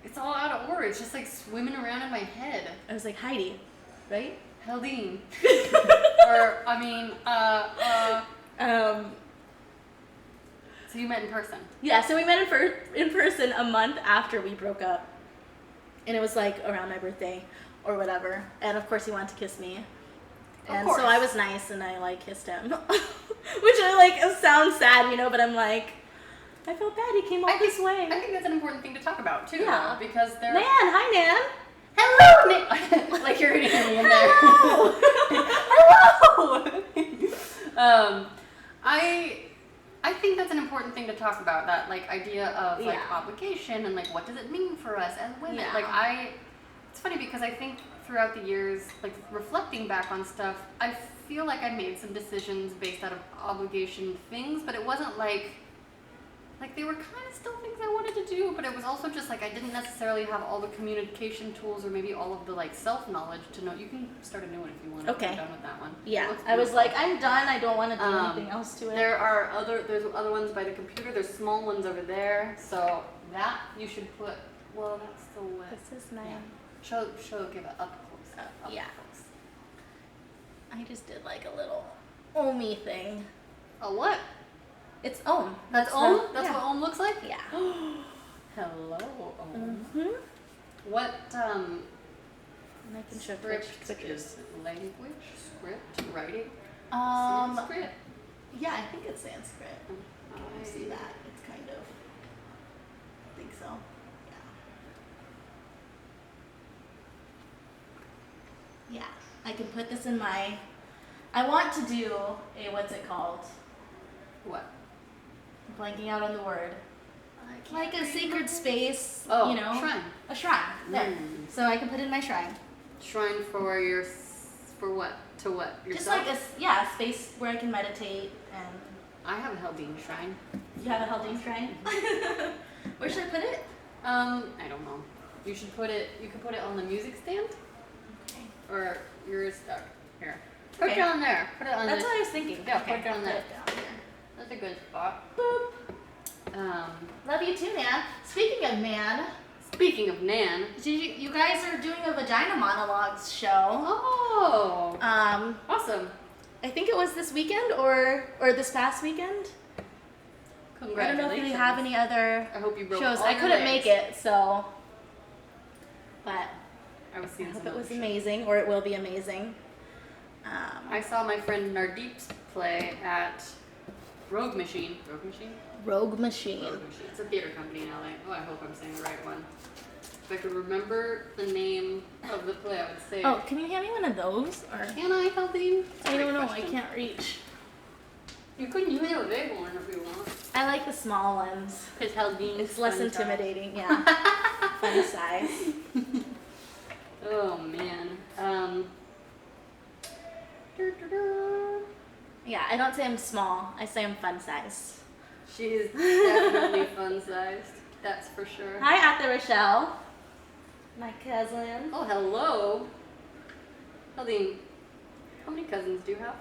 It's all out of order. It's just like swimming around in my head. I was like, Heidi, right? HELDINE. Or, I mean, So you met in person? Yeah, so we met in person a month after we broke up. And it was like around my birthday or whatever. And of course he wanted to kiss me. And so I was nice and I like kissed him. Which I like sounds sad, but I'm like, I felt bad he came all this way. I think that's an important thing to talk about too. Yeah. Because they're Nan, hi Nan. hello, Nan. Like you're gonna hear me in there. Hello. Hello. I think that's an important thing to talk about, that like idea of like obligation and like what does it mean for us as women. Yeah. Like it's funny because I think throughout the years, like reflecting back on stuff, I feel like I made some decisions based out of obligation things, but it wasn't like they were kind of still things I wanted to do, but it was also just like I didn't necessarily have all the communication tools or maybe all of the like self-knowledge to know. You can start a new one if you want. Okay. I'm done with that one. Yeah, I was like, I'm done. I don't want to do anything else to it. There's other ones by the computer. There's small ones over there. So that you should put. Well, that's the way. This is mine. Yeah. Give it up close. Up Yeah. close. I just did like a little Omi thing. A what? It's Om. That's Om? That's what Om looks like? Yeah. Hello, Om. Mm-hmm. What, And I can show script pictures. is language? Script? Writing? Sanskrit? Yeah, I think it's Sanskrit. I See that? It's kind of. I think so. Yeah. Yeah. I can put this in my. I want to do a what's it called? What? I'm blanking out on the word. I can't Like a remember. sacred space. Oh, you know. shrine. A shrine. There. Mm. So I can put it in my shrine. Shrine for your, for what? To what? Just Yourself? like a space where I can meditate and. I have a HELDINE shrine. You have a HELDINE shrine? Where should I put it? I don't know. You should put it, you could put it on the music stand, Okay. or you're stuck. Here. Put Okay. it on there. Put it on That's this. what I was thinking. Yeah, Okay, put it on there. down here. That's a good spot. Boop. Love you too, man. Speaking of man, Speaking of Nan. you guys are doing a vagina monologues show. Oh. Awesome. I think it was this weekend or this past weekend. I don't Congratulations. know if they have any other I hope you broke shows. all I your couldn't legs. make it, so. But I was I seeing hope some it was other shit. amazing, or it will be amazing. I saw my friend Nardeep's play at Rogue Machine. Rogue Machine? Rogue Machine. Rogue Machine. It's a theater company in LA. Oh, I hope I'm saying the right one. If I could remember the name of the play, I would say. Oh, can you hand me one of those? Or Can I, Heldine? I don't know. I can't reach. You couldn't use a big one if you want. I like the small ones. Because Heldine. It's less intimidating. Yeah. Fun size. Oh man. Yeah, I don't say I'm small. I say I'm fun size. She is definitely fun sized. That's for sure. Hi, Aunt Rochelle. My cousin. Oh, hello. Heldine, how many cousins do you have?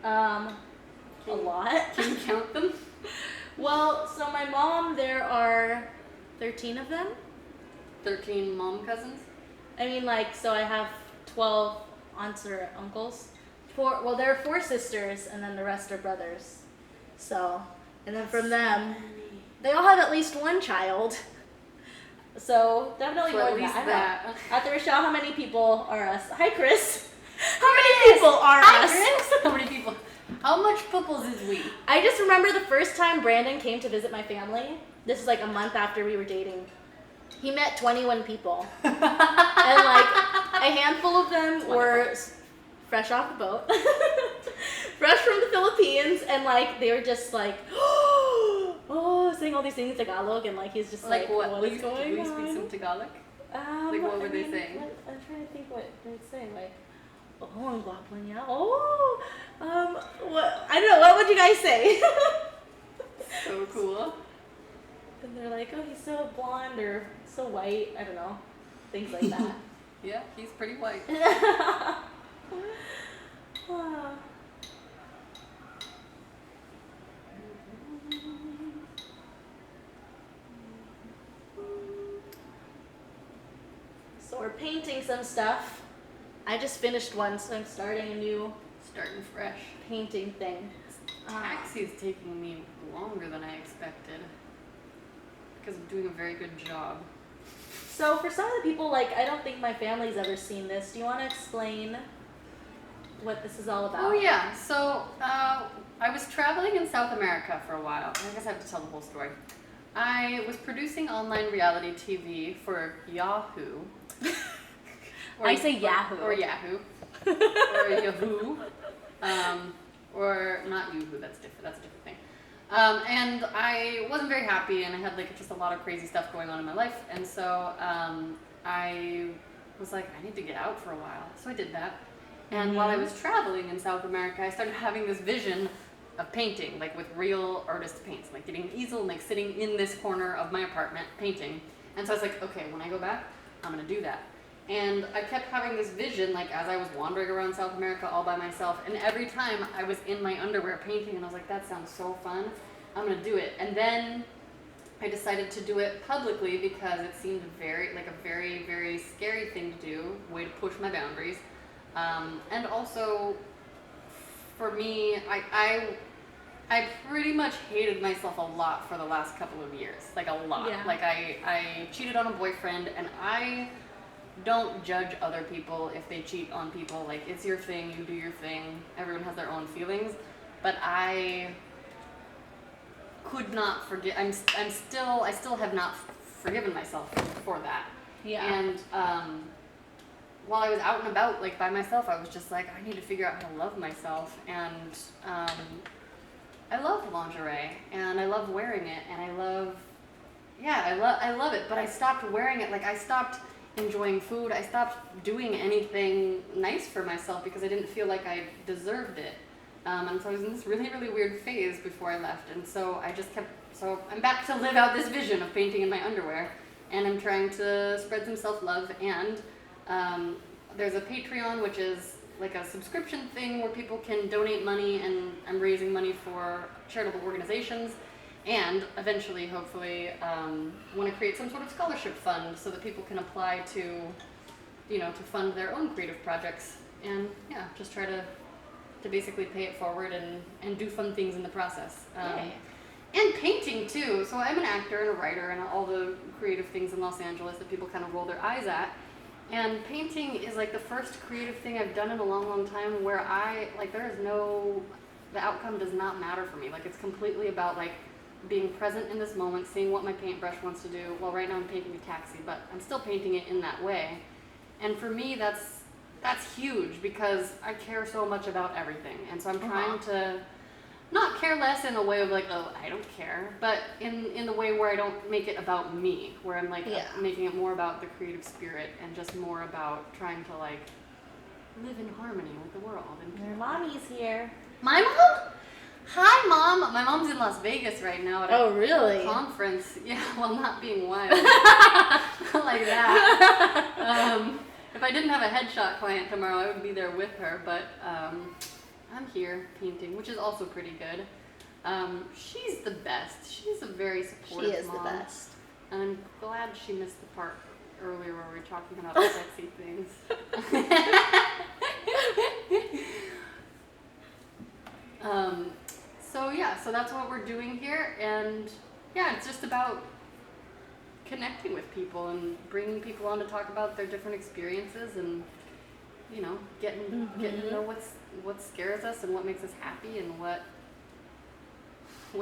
A lot. Can you count them? Well, so my mom, there are 13 of them. 13 mom cousins? I mean, like, so I have 12 aunts or uncles. Well, there are 4 sisters, and then the rest are brothers. So, and then from them, they all have at least one child. So, definitely So more at than least that. that. At the Rochelle, how many people are us? Hi, Chris. How many people are Hi, us? Chris. How many people? How much pupples is we? I just remember the first time Brandon came to visit my family. This is like a month after we were dating. He met 21 people. And like a handful of them were fresh off the boat. Fresh from the Philippines, and like they were just like oh, saying all these things in Tagalog, and like he's just like what is going Will you on? speak some Tagalog? Like, what were they saying? I'm trying to think what they'd say. Like, oh, ang guapo niya. Oh, what? I don't know. What would you guys say? So cool. And they're like, oh, he's so blonde or so white. I don't know. Things like that. Yeah, he's pretty white. So we're painting some stuff. I just finished one, so I'm starting a new Starting fresh. painting thing. Taxi is taking me longer than I expected. Because I'm doing a very good job. So for some of the people, like, I don't think my family's ever seen this. Do you want to explain what this is all about? Oh yeah, so I was traveling in South America for a while. I guess I have to tell the whole story. I was producing online reality TV for Yahoo. I say Yahoo. Or Yahoo. Or Yahoo. Or not Yahoo, that's different. That's a different thing. And I wasn't very happy, and I had like just a lot of crazy stuff going on in my life, and so I was like, I need to get out for a while. So I did that. And while I was traveling in South America, I started having this vision of painting, like with real artist paints, like getting an easel and like sitting in this corner of my apartment painting. And so I was like, okay, when I go back, I'm gonna do that. And I kept having this vision, like as I was wandering around South America all by myself, and every time I was in my underwear painting, and I was like, that sounds so fun, I'm gonna do it. And then I decided to do it publicly because it seemed very, very scary thing to do, way to push my boundaries. And also, for me, I pretty much hated myself a lot for the last couple of years, like a lot. Yeah. Like I cheated on a boyfriend, and I don't judge other people if they cheat on people. Like, it's your thing, you do your thing. Everyone has their own feelings, but I could not forget. I still have not forgiven myself for that. Yeah. And while I was out and about, like by myself, I was just like, I need to figure out how to love myself. And I love lingerie, and I love wearing it, and I love it. But I stopped wearing it. Like, I stopped enjoying food. I stopped doing anything nice for myself because I didn't feel like I deserved it. And so I was in this really, really weird phase before I left. And so so I'm back to live out this vision of painting in my underwear. And I'm trying to spread some self-love. And there's a Patreon, which is like a subscription thing where people can donate money, and I'm raising money for charitable organizations. And eventually, hopefully, want to create some sort of scholarship fund so that people can apply to, to fund their own creative projects. And yeah, just try to basically pay it forward and do fun things in the process. And painting too. So I'm an actor and a writer and all the creative things in Los Angeles that people kind of roll their eyes at. And painting is like the first creative thing I've done in a long, long time where the outcome does not matter for me. Like, it's completely about like being present in this moment, seeing what my paintbrush wants to do. Well, right now I'm painting a taxi, but I'm still painting it in that way. And for me, that's huge because I care so much about everything. And so I'm trying to not care less in a way of like, oh, I don't care, but in the way where I don't make it about me, where I'm like making it more about the creative spirit and just more about trying to like live in harmony with the world. And Your mommy's here. my mom? Hi, Mom. My mom's in Las Vegas right now at a conference. Yeah, well, not being wild. Not like that. If I didn't have a headshot client tomorrow, I would be there with her, but I'm here painting, which is also pretty good. She's the best. She's a very supportive mom. She is the best. And I'm glad she missed the part earlier where we were talking about sexy things. So that's what we're doing here, and yeah, it's just about connecting with people and bringing people on to talk about their different experiences, and getting to know what scares us and what makes us happy, and what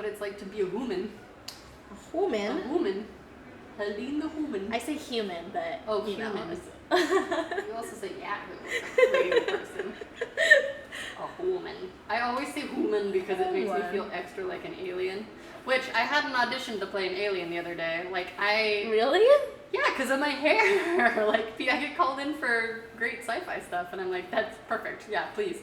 it's like to be a woman. A woman? A woman. HELDINE the woman. I say human, but human. You also say Yahoo, a crazy person. A woman. I always say woman because it makes me feel extra like an alien. Which, I had an audition to play an alien the other day. Really? Yeah, because of my hair. I get called in for great sci-fi stuff, and I'm like, that's perfect. Yeah, please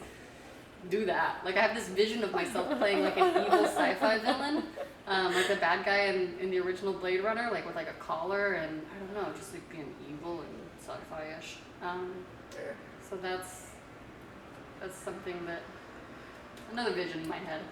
do that. I have this vision of myself playing like an evil sci-fi villain, like the bad guy in the original Blade Runner, with a collar, and I don't know, just being evil and sci-fi-ish. So that's something another vision in my head.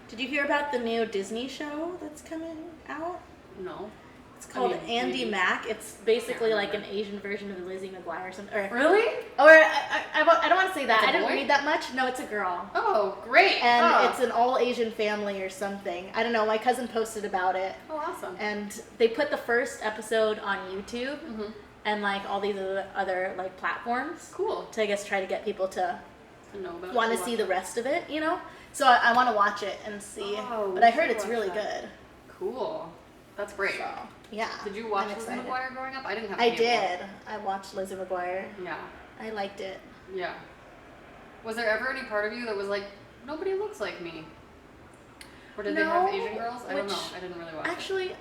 Did you hear about the new Disney show that's coming out? No. It's called Andy Mac. It's basically like an Asian version of Lizzie McGuire or something. Really? Or I don't want to say that. I didn't boy? read that much. No, it's a girl. Oh, great. And it's an all Asian family or something. I don't know. My cousin posted about it. Oh, awesome. And they put the first episode on YouTube and all these other platforms. Cool. To I guess try to get people to know about want to see the rest of it, So I want to watch it and see. But I heard it's really good. Cool. That's great. So, yeah. Did you watch Lizzie McGuire growing up? I didn't have I did. I watched Lizzie McGuire. Yeah. I liked it. Yeah. Was there ever any part of you that was like, nobody looks like me? Or did they have Asian girls? I don't know. I didn't really watch it. Actually,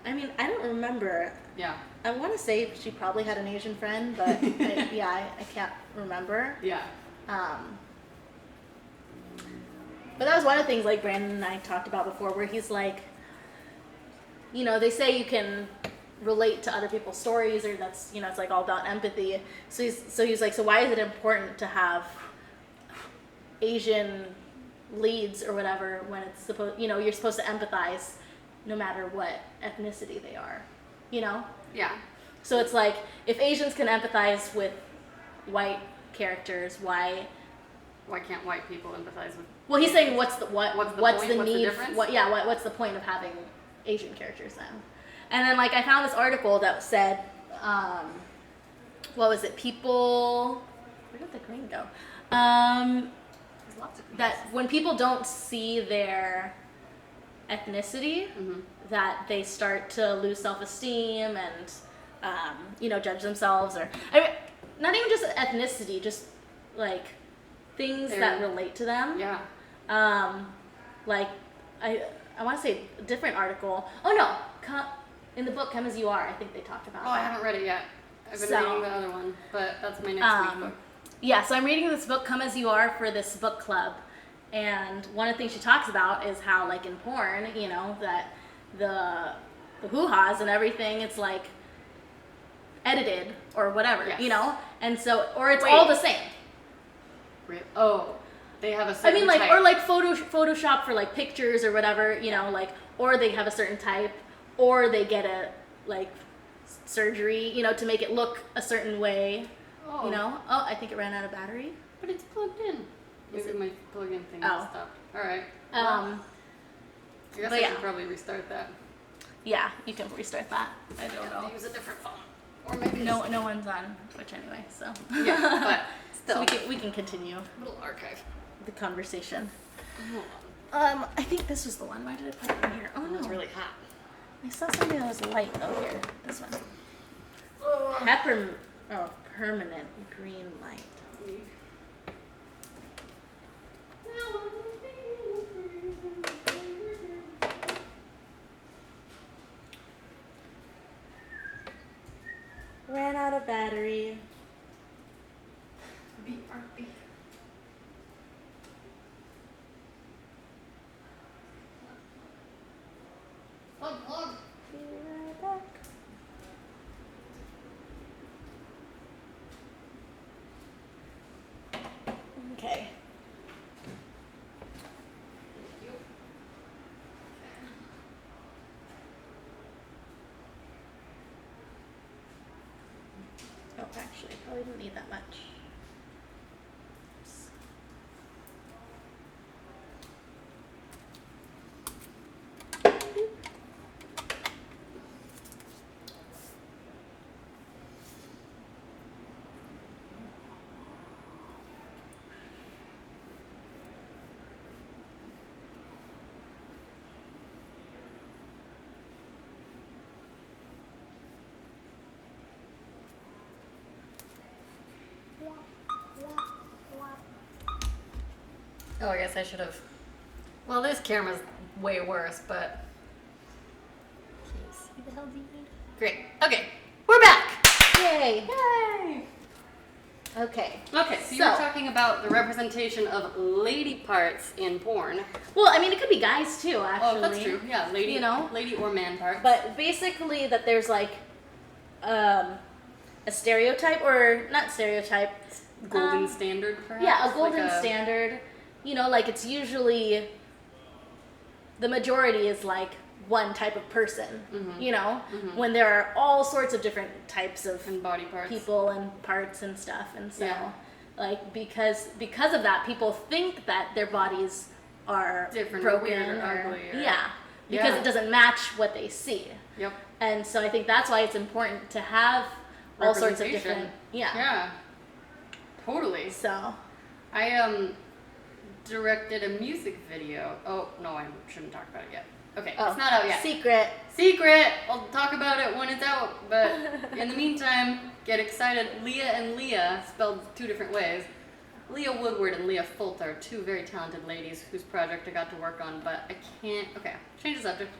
I don't remember. Yeah. I want to say she probably had an Asian friend, but I can't remember. Yeah. But that was one of the things Brandon and I talked about before, where he's like, they say you can relate to other people's stories, or that's, it's all about empathy. So he's like, so why is it important to have Asian leads or whatever when it's you're supposed to empathize no matter what ethnicity they are, Yeah. So it's if Asians can empathize with white characters, why why can't white people empathize with? Well, he's saying what's the point? need? What's the difference? What's the point of having Asian characters then? And then like I found this article that said, what was it? People, where did the green go? There's lots of greens. That when people don't see their ethnicity, that they start to lose self-esteem and judge themselves, or I mean, not even just ethnicity, just like things that relate to them. Yeah. Like I want to say a different article. Oh no, in the book Come As You Are, I think they talked about. Oh, I haven't read it yet. I've been reading the other one, but that's my next week book. Yeah, so I'm reading this book, Come As You Are, for this book club. And one of the things she talks about is how, like, in porn, that the hoo-has and everything, it's, like, edited or whatever, And so, or it's all the same. Oh, they have a certain I mean, like, type. or, like, Photoshop for, like, pictures or whatever, like, or they have a certain type, or they get a, like, surgery, to make it look a certain way, Oh, I think it ran out of battery. But it's plugged in. Maybe my plug-in thing stopped. All right. I guess I should probably restart that. Yeah, you can restart that. I don't know. Use a different phone. Or maybe no one's on Twitch anyway, so. Yeah, but still. So we can continue. Little archive. The conversation. Hold on. I think this was the one. Why did I put it in here? Oh no. It's really hot. I saw something that was light. Oh, here. This one. Permanent green light. Ran out of battery. BRB. Plug. Be right back. Okay. Oh, actually, probably didn't need that much. Oh, I guess I should have. Well, this camera's way worse, but. See the HELDINE? Great. Okay, we're back. Yay! Yay! Okay. Okay, so you were talking about the representation of lady parts in porn. Well, I mean, it could be guys too, actually. Oh, that's true. Yeah, lady, lady or man parts. But basically, that there's like a stereotype, or not stereotype. Golden standard, perhaps. Yeah, a golden standard. Like it's usually the majority is like one type of person, when there are all sorts of different types of and body parts, people and parts and stuff. And so like because of that, people think that their bodies are different, broken or ugly, because it doesn't match what they see. Yep. And so I think that's why it's important to have all sorts of different totally. So I directed a music video. Oh no, I shouldn't talk about it yet. Okay, it's not out yet. Secret! I'll talk about it when it's out, but in the meantime, get excited. Leah and Leah, spelled two different ways. Leah Woodward and Leah Fulton are two very talented ladies whose project I got to work on, but I can't... Okay, change the subject.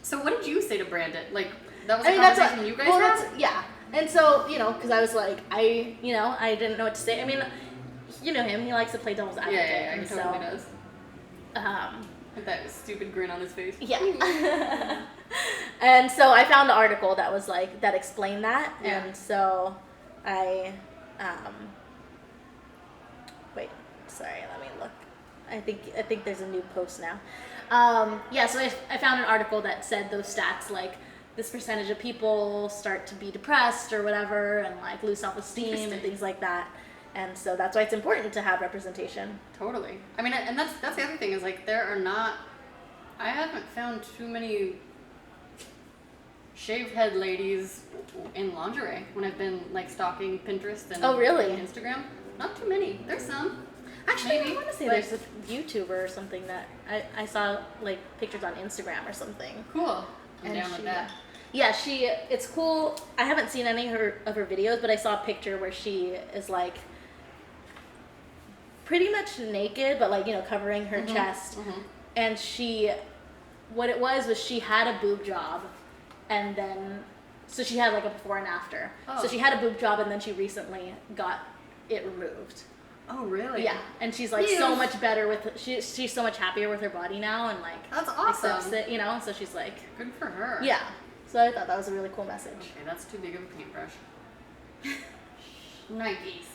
So what did you say to Brandon? Like, that was a conversation you guys had? Yeah. And so, because I was like, I didn't know what to say. I mean, you know him, he likes to play devil's advocate. Yeah, he totally does. With that stupid grin on his face. Yeah. And so I found an article that was like, that explained that. Yeah. And so I, wait, sorry, let me look. I think there's a new post now. So I found an article that said those stats, like this percentage of people start to be depressed or whatever, and like lose self-esteem and things like that. And so that's why it's important to have representation. Totally. I mean, and that's the other thing is like I haven't found too many shaved head ladies in lingerie when I've been like stalking Pinterest and Oh, really? and Instagram. Not too many. There's some. Actually, Maybe, I want to say but- there's a YouTuber or something that I saw like pictures on Instagram or something. Cool. I'm And down with that. Yeah, it's cool. I haven't seen any of her videos, but I saw a picture where she is like pretty much naked, but like, covering her chest. Mm-hmm. And what it was she had a boob job, and then, so she had like a before and after. Oh. So she had a boob job, and then she recently got it removed. Oh, really? Yeah, and she's like Ew. so much better with she's so much happier with her body now, and like That's awesome. accepts it, so she's like, Good for her. yeah. So I thought that was a really cool message. Okay, that's too big of a paintbrush. Nikes.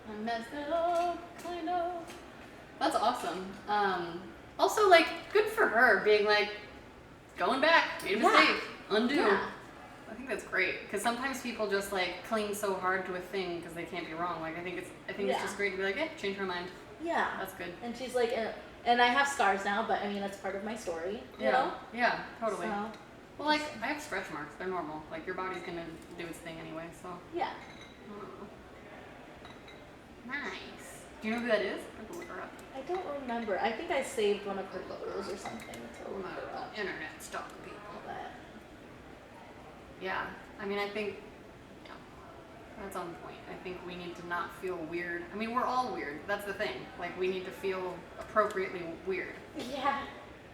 I messed it up, kind of. That's awesome. Also, like, good for her being like, going back, made a mistake, undo. Yeah. I think that's great because sometimes people just like cling so hard to a thing because they can't be wrong. Like, I think it's just great to be like, change my mind. Yeah. That's good. And she's like, and I have scars now, but I mean that's part of my story. You know? Yeah, totally. So, Well, like, I have stretch marks. They're normal. Like, your body's gonna do its thing anyway, so. yeah. Nice. Do you know who that is? I have to look her up. I don't remember. I think I saved one of her photos or something to look her up. Internet stalking people. But Yeah. I mean, I think, yeah, that's on point. I think we need to not feel weird. I mean, we're all weird. That's the thing. Like, we need to feel appropriately weird. yeah.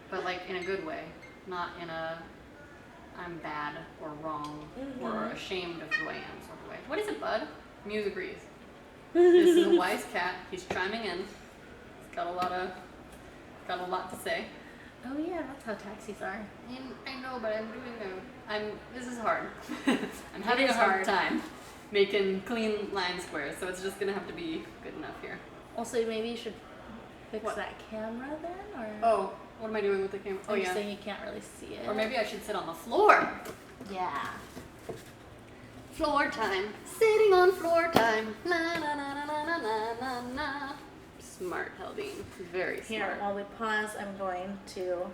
But, like, in a good way. Not in a, I'm bad or wrong or ashamed of who I am sort of way. What is it, bud? Muse agrees. This is a wise cat. He's chiming in. He's got a lot to say. Oh yeah, that's how taxis are. And I know, but this is hard. I'm having a is hard hard. time making clean line squares, so it's just gonna have to be good enough here. Also, maybe you should fix What? that camera then, or Oh, what am I doing with the camera? Oh you're yeah. saying you can't really see it. Or maybe I should sit on the floor. Yeah. Floor time. Sitting on floor time. Na na na na na na na na. Smart, Heldine. Very Here, smart. while we pause, I'm going to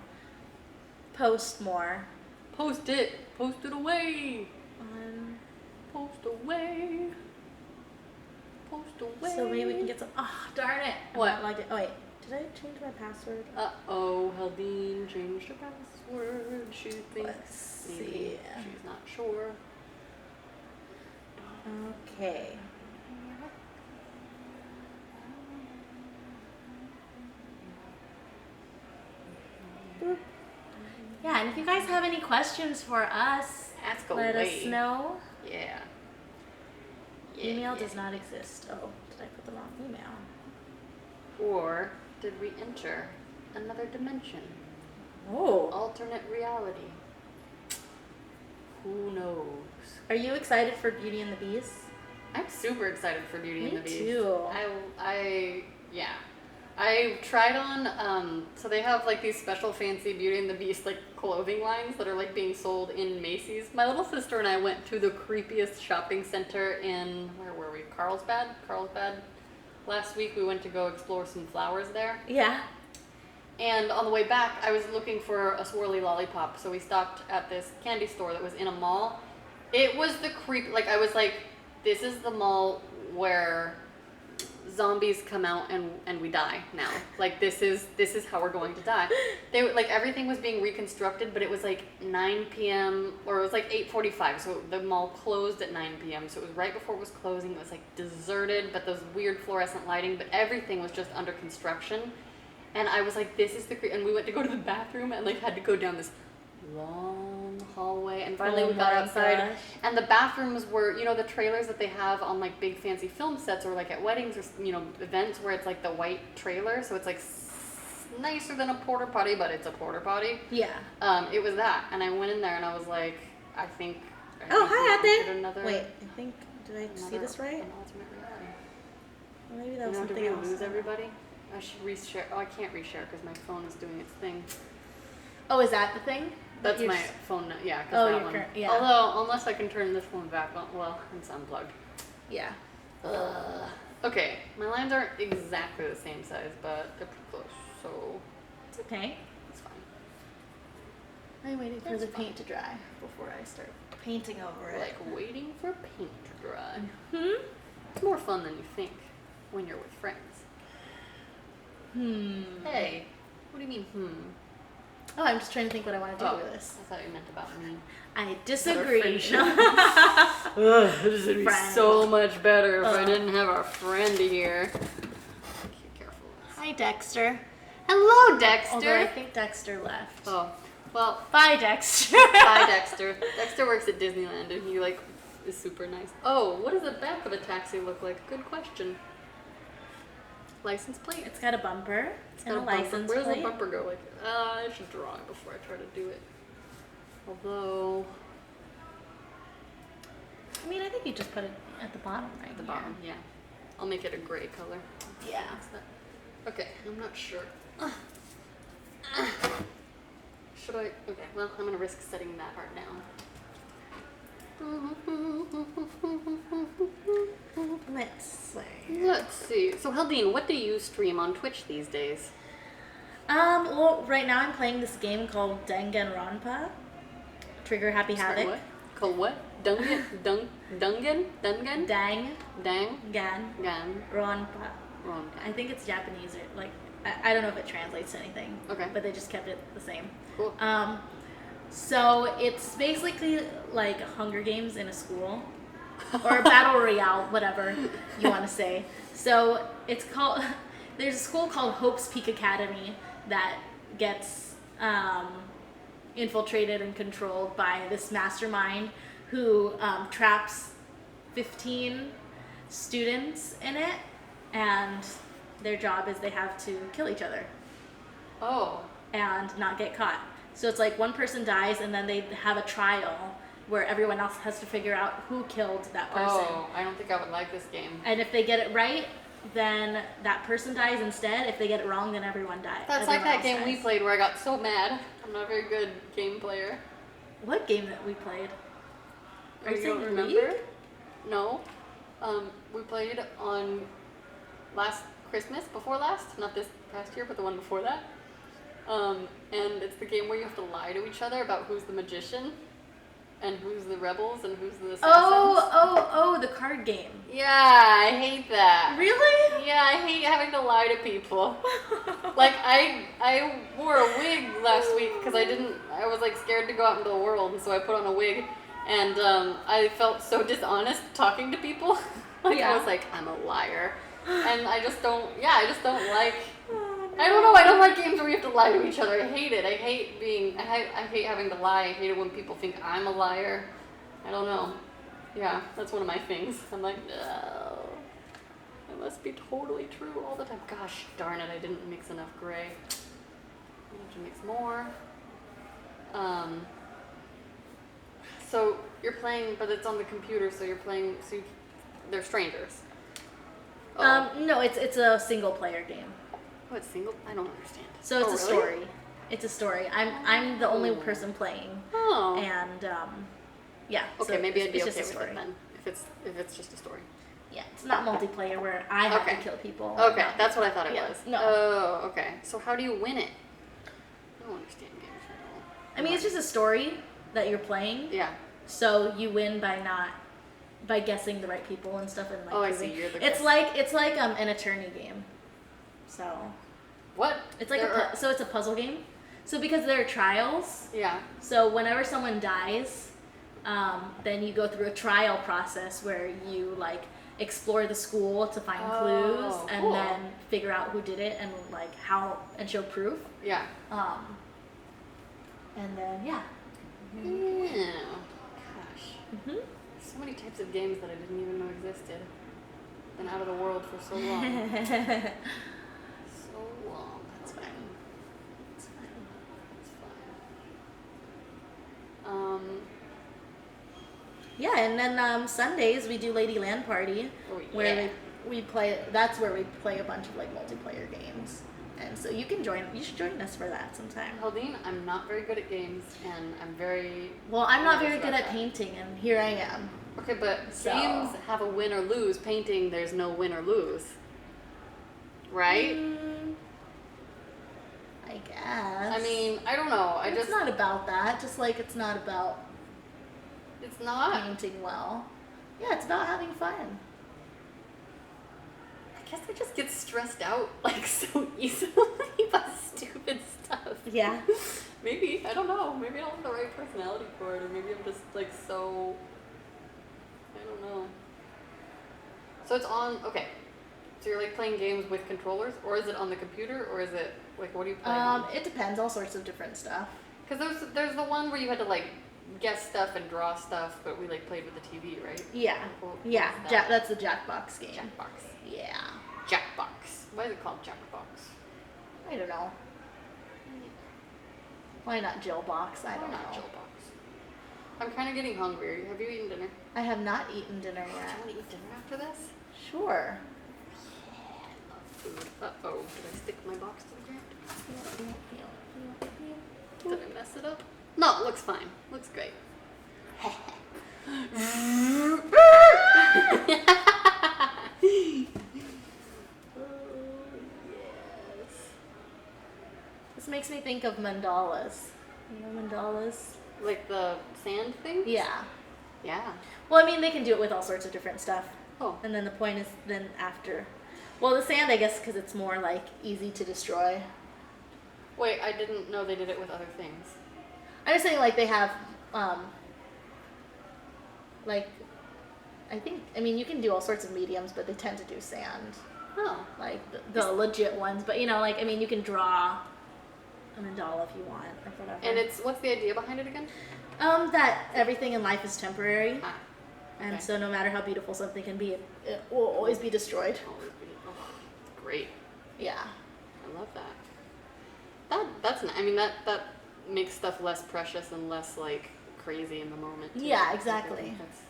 post more Post it. Post it away. on. Post away. Post away. So maybe we can get some. Oh, darn it! I'm What? not logged in. Oh wait, did I change my password? Uh-oh, Heldine changed her password. She thinks Let's maybe see. she's not sure. Okay. Boop. Yeah, and if you guys have any questions for us, Ask let away. us know. Yeah. Email does not exist. Oh, did I put the wrong email? Or did we enter another dimension? Oh. Alternate reality. Who knows? Are you excited for Beauty and the Beast? I'm super excited for Beauty and Me the Beast. too. Yeah. I tried on, so they have like these special fancy Beauty and the Beast like clothing lines that are like being sold in Macy's. My little sister and I went to the creepiest shopping center in, where were we? Carlsbad? Last week we went to go explore some flowers there. Yeah. And on the way back, I was looking for a swirly lollipop, so we stopped at this candy store that was in a mall. It was the like, I was like, this is the mall where zombies come out and we die now. Like, this is how we're going to die. They like, everything was being reconstructed, but it was like 9 p.m. or it was like 8:45, so the mall closed at 9 p.m. So it was right before it was closing. It was like deserted, but those weird fluorescent lighting, but everything was just under construction. And I was like, this is the and we went to go to the bathroom and like had to go down this long hallway, and finally Oh we got my outside, gosh. and the bathrooms were, the trailers that they have on like big fancy film sets or like at weddings or events where it's like the white trailer, so it's like nicer than a porta potty, but it's a porta potty. Yeah. It was that, and I went in there and I was like, I think Oh, we hi, entered Ate. another- Wait, I think, did I see another- this right? an alternate reality. Or maybe that was Did something we else. lose everybody? I should reshare. Oh, I can't reshare because my phone is doing its thing. Oh, is that the thing? That's You're my s- phone. Yeah, because Oh, that your one. current- yeah. Although, unless I can turn this one back on, well, it's unplugged. Yeah. Okay, my lines aren't exactly the same size, but they're pretty close, so It's okay. it's fine. I'm waiting for That's the fine. paint to dry before I start painting over it. Like waiting for paint to dry. Hmm? It's more fun than you think when you're with friends. Hey, what do you mean, Oh, I'm just trying to think what I want to do Oh, with this. I thought you meant about me. I disagree. friendship. Ugh, this would be Friend. so much better if I Ugh. didn't have our friend here. Okay, careful. Hi, Dexter. Hello, Dexter. Although I think Dexter left. Oh, well, Bye, Dexter. bye, Dexter. Dexter works at Disneyland and he, like, is super nice. Oh, what does the back of a taxi look like? Good question. License plate? It's got a bumper and a got license Where does plate. the bumper go? Like, I should draw it before I try to do it. Although, I mean, I think you just put it at the bottom right at the here. bottom, yeah. I'll make it a gray color. Yeah. What's that? Okay, I'm not sure. Should I? Okay, well, I'm gonna risk setting that art down. Let's see. Let's see. So, Heldine, what do you stream on Twitch these days? Well, right now I'm playing this game called Danganronpa. Trigger Happy Sorry, Havoc. what? Called what? Dungan? Dungan? Dang Dang? Gan Gan? Ronpa. Wrong. I think it's Japanese or like I don't know if it translates to anything. Okay. But they just kept it the same. Cool. So it's basically like Hunger Games in a school, or Battle Royale, whatever you want to say. So it's called. There's a school called Hope's Peak Academy that gets infiltrated and controlled by this mastermind who traps 15 students in it, and their job is they have to kill each other Oh. and not get caught. So it's like one person dies and then they have a trial where everyone else has to figure out who killed that person. Oh, I don't think I would like this game. And if they get it right, then that person dies instead. If they get it wrong, then everyone dies. That's like that game we dies. played where I got so mad. I'm not a very good game player. What game that we played? Are you You saying don't remember? League? No. We played on last Christmas, before last, not this past year, but the one before that. And it's the game where you have to lie to each other about who's the magician and who's the rebels and who's the assassins. Oh, the card game. Yeah, I hate that. Really? Yeah, I hate having to lie to people. Like, I wore a wig last week because I was like scared to go out into the world, and so I put on a wig, and I felt so dishonest talking to people. Like, Yeah. I was like, I'm a liar. And I just don't like, I don't know, I don't like games where you have to lie to each other. I hate it. I hate having to lie. I hate it when people think I'm a liar. I don't know. Yeah, that's one of my things. I'm like, no. It must be totally true all the time. Gosh darn it, I didn't mix enough gray. I have to mix more. So you're playing, but it's on the computer, so you're playing, they're strangers. Oh. No, it's a single player game. Oh, it's single? I don't understand. So it's a really? story. It's a story. I'm the only person playing, Oh. and yeah. Okay, so maybe it's, I'd be it's okay just a with story. it then. If it's just a story. Yeah, it's not multiplayer where I have Okay. to kill people. Okay, No. that's what I thought it Yeah, was. no. Oh, okay. So how do you win it? I don't understand games at all. I mean, it's just a story that you're playing. Yeah. So you win by guessing the right people and stuff, and like. Oh, I proving- see. You're the It's guess. like an attorney game. So What? it's like There are- so it's a puzzle game. So because there are trials, Yeah. so whenever someone dies, then you go through a trial process where you like explore the school to find clues and cool. then figure out who did it and like how and show proof. Yeah. And then yeah. Yeah. Gosh. Mhm. So many types of games that I didn't even know existed. Been out of the world for so long. So long. That's fine. It's fine. That's fine. Yeah, and then Sundays we do Lady Land Party, Oh, where yeah. we play. That's where we play a bunch of like multiplayer games. And so you can join. You should join us for that sometime. Heldine, I'm not very good at games, and I'm very... Well, I'm not very nervous good about at that. painting, and here I am. Okay, but So- games have a win or lose. Painting, there's no win or lose. Right? I guess. I mean, I don't know. It's not about that. Just like it's not about It's not. painting well. Yeah, it's about having fun. I guess I just get stressed out like so easily by stupid stuff. Yeah. Maybe, I don't know. Maybe I don't have the right personality for it, or maybe I'm just like so... I don't know. So it's on, okay. So you're like playing games with controllers, or is it on the computer, or is it, like, what do you play on? It depends. All sorts of different stuff. Because there's the one where you had to like guess stuff and draw stuff, but we like played with the TV, right? Yeah. What Yeah. was that? That's the Jackbox game. Jackbox. Yeah. Jackbox. Why is it called Jackbox? I don't know. Why not Jillbox? I don't Why not know. Jillbox? I'm kind of getting hungry. Have you eaten dinner? I have not eaten dinner Do you yet. want to eat dinner after this? Sure. Food. Uh-oh. Did I stick my box to the ground? Did I mess it up? No, it looks fine. Looks great. This makes me think of mandalas. You know mandalas? Like the sand thing? Yeah. Yeah. Well, I mean, they can do it with all sorts of different stuff. Oh. And then the point is then after. Well, the sand, I guess, because it's more like easy to destroy. Wait, I didn't know they did it with other things. I'm just saying, like, they have, like, I mean, you can do all sorts of mediums, but they tend to do sand. Oh. Like, the legit ones. But, you know, like, I mean, you can draw a mandala if you want, or whatever. And what's the idea behind it again? That everything in life is temporary. Ah. And Okay. so no matter how beautiful something can be, it will always be destroyed. Oh, great. Yeah. I love that. I mean, that makes stuff less precious and less, like, crazy in the moment. Too. Yeah, I exactly. think that's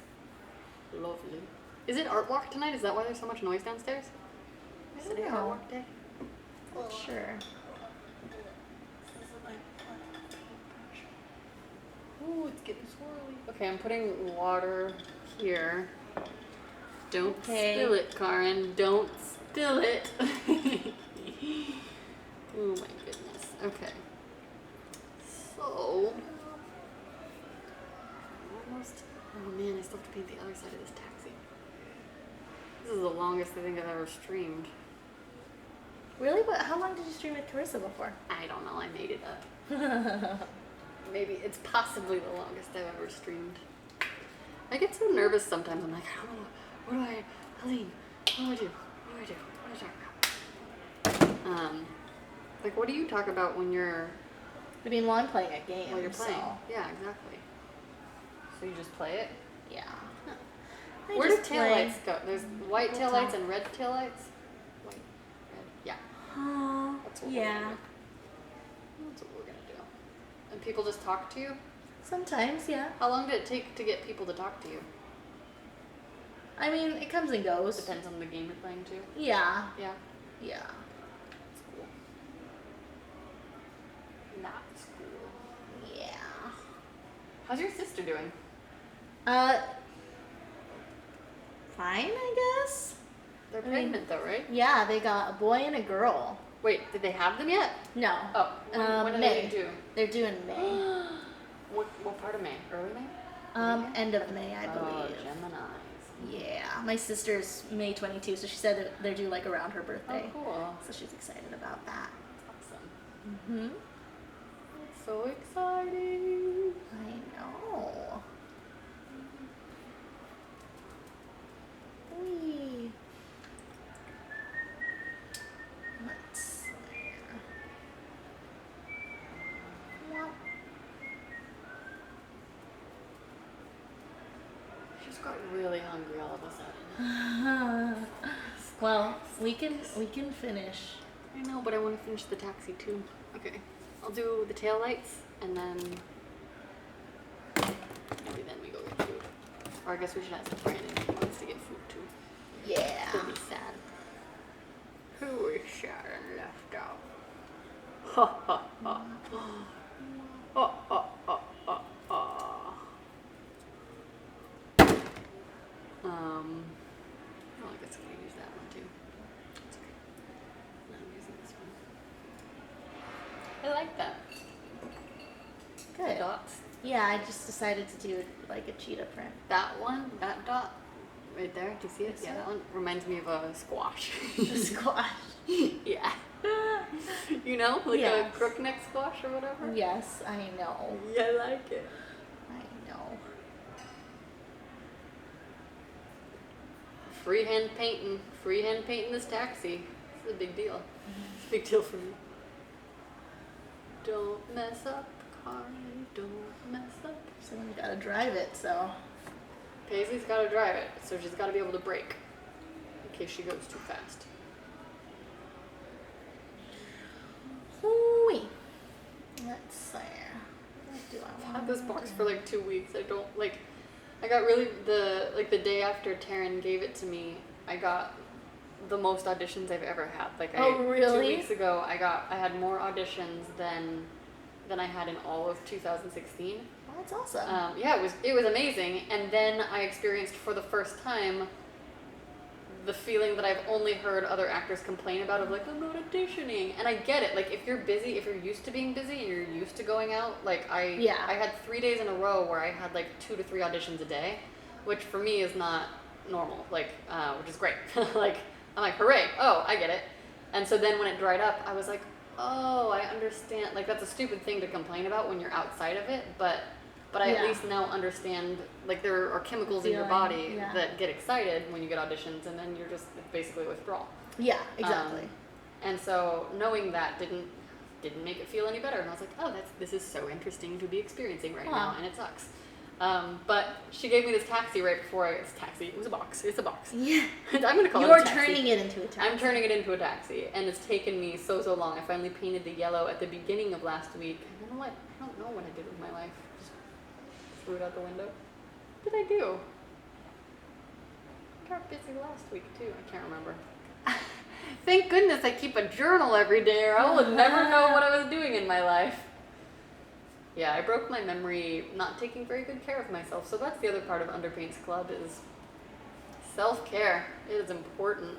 lovely. Is it art walk tonight? Is that why there's so much noise downstairs? Is it don't art know. walk day? Not sure. Ooh, it's getting swirly. Okay, I'm putting water here. Don't Okay. spill it, Karen. Don't spill it. Oh my goodness. Okay. So, almost. Oh man, I still have to paint the other side of this taxi. This is the longest I think I've ever streamed. Really? How long did you stream with Carissa before? I don't know. I made it up. Maybe it's possibly the longest I've ever streamed. I get so nervous sometimes. I'm like, I don't know. What do I, Helene? What do I do? What do I do? What do I talk about? Like, what do you talk about when you're I mean, well, I'm playing a game. while you're playing? So, Yeah, exactly. So you just play it. yeah. Where do just play. taillights go? There's white Whole taillights time. and red taillights. White, red. Yeah. That's what we're Yeah. gonna do. That's what we're gonna do. And people just talk to you? Sometimes, yeah. How long did it take to get people to talk to you? I mean, it comes and goes. Depends on the game you're playing too. Yeah. Yeah. Yeah. That's cool. That's cool. Yeah. How's your sister doing? Fine, I guess. They're I mean- pregnant though, right? Yeah, they got a boy and a girl. Wait, did they have them yet? No. Oh, when are May. they due? They're due in May. What part of May? Early May? End of May, I Oh, believe. Geminis. Yeah, my sister's May 22, so she said that they're due like around her birthday. Oh, cool. So she's excited about that. Awesome. Mm-hmm. That's so exciting. I know. Whee. Let's see. Well, Just got really hungry all of a sudden. well, we can finish. I know, but I want to finish the taxi too. Okay. I'll do the taillights and then maybe then we go get food. Or I guess we should ask Brandon if he wants to get food too. Yeah. He'll be sad. Who is sad and left out? Oh, I guess I'm gonna use that one too. It's okay. I'm using this one. I like that. Good. Dots. Yeah, I just decided to do like a cheetah print. That one, that dot, right there. Do you see it? This Yeah, one? that one reminds me of a squash. The squash. Yeah. You know, like Yes. a crookneck squash or whatever. Yes, I know. Yeah, I like it. I know. Freehand painting this taxi. It's a big deal. It's a big deal for me. Don't mess up the car. Don't mess up. Someone's got to drive it, so. Paisley's got to drive it, so she's got to be able to brake in case she goes too fast. Hooey. Let's see. What do I I've want? had this box for like 2 weeks. I got really the day after Taryn gave it to me, I got the most auditions I've ever had. Oh, really? 2 weeks ago, I had more auditions than I had in all of 2016. Oh, that's awesome. Yeah, it was amazing. And then I experienced for the first time the feeling that I've only heard other actors complain about of like, I'm not auditioning. And I get it. Like, if you're busy, if you're used to being busy and you're used to going out, like I had 3 days in a row where I had like 2 to 3 auditions a day, which for me is not normal, like, which is great. Like, I'm like, hooray, oh, I get it. And so then when it dried up, I was like, oh, I understand. Like, that's a stupid thing to complain about when you're outside of it, but I at least now understand, like, there are chemicals in your body that get excited when you get auditions, and then you're just basically withdrawal. Yeah, exactly. And so knowing that didn't make it feel any better, and I was like, oh, this is so interesting to be experiencing right now, and it sucks. But she gave me this taxi right before it was a box. It's a box. Yeah. I'm gonna call it a You're taxi. turning it into a taxi. I'm turning it into a taxi, and it's taken me so long. I finally painted the yellow at the beginning of last week. I don't know what I did with my life. Just threw it out the window. What did I do? I got busy last week too. I can't remember. Thank goodness I keep a journal every day, or I would never know what I was doing in my life. Yeah, I broke my memory not taking very good care of myself. So that's the other part of Underpaintsclub is self-care. It is important.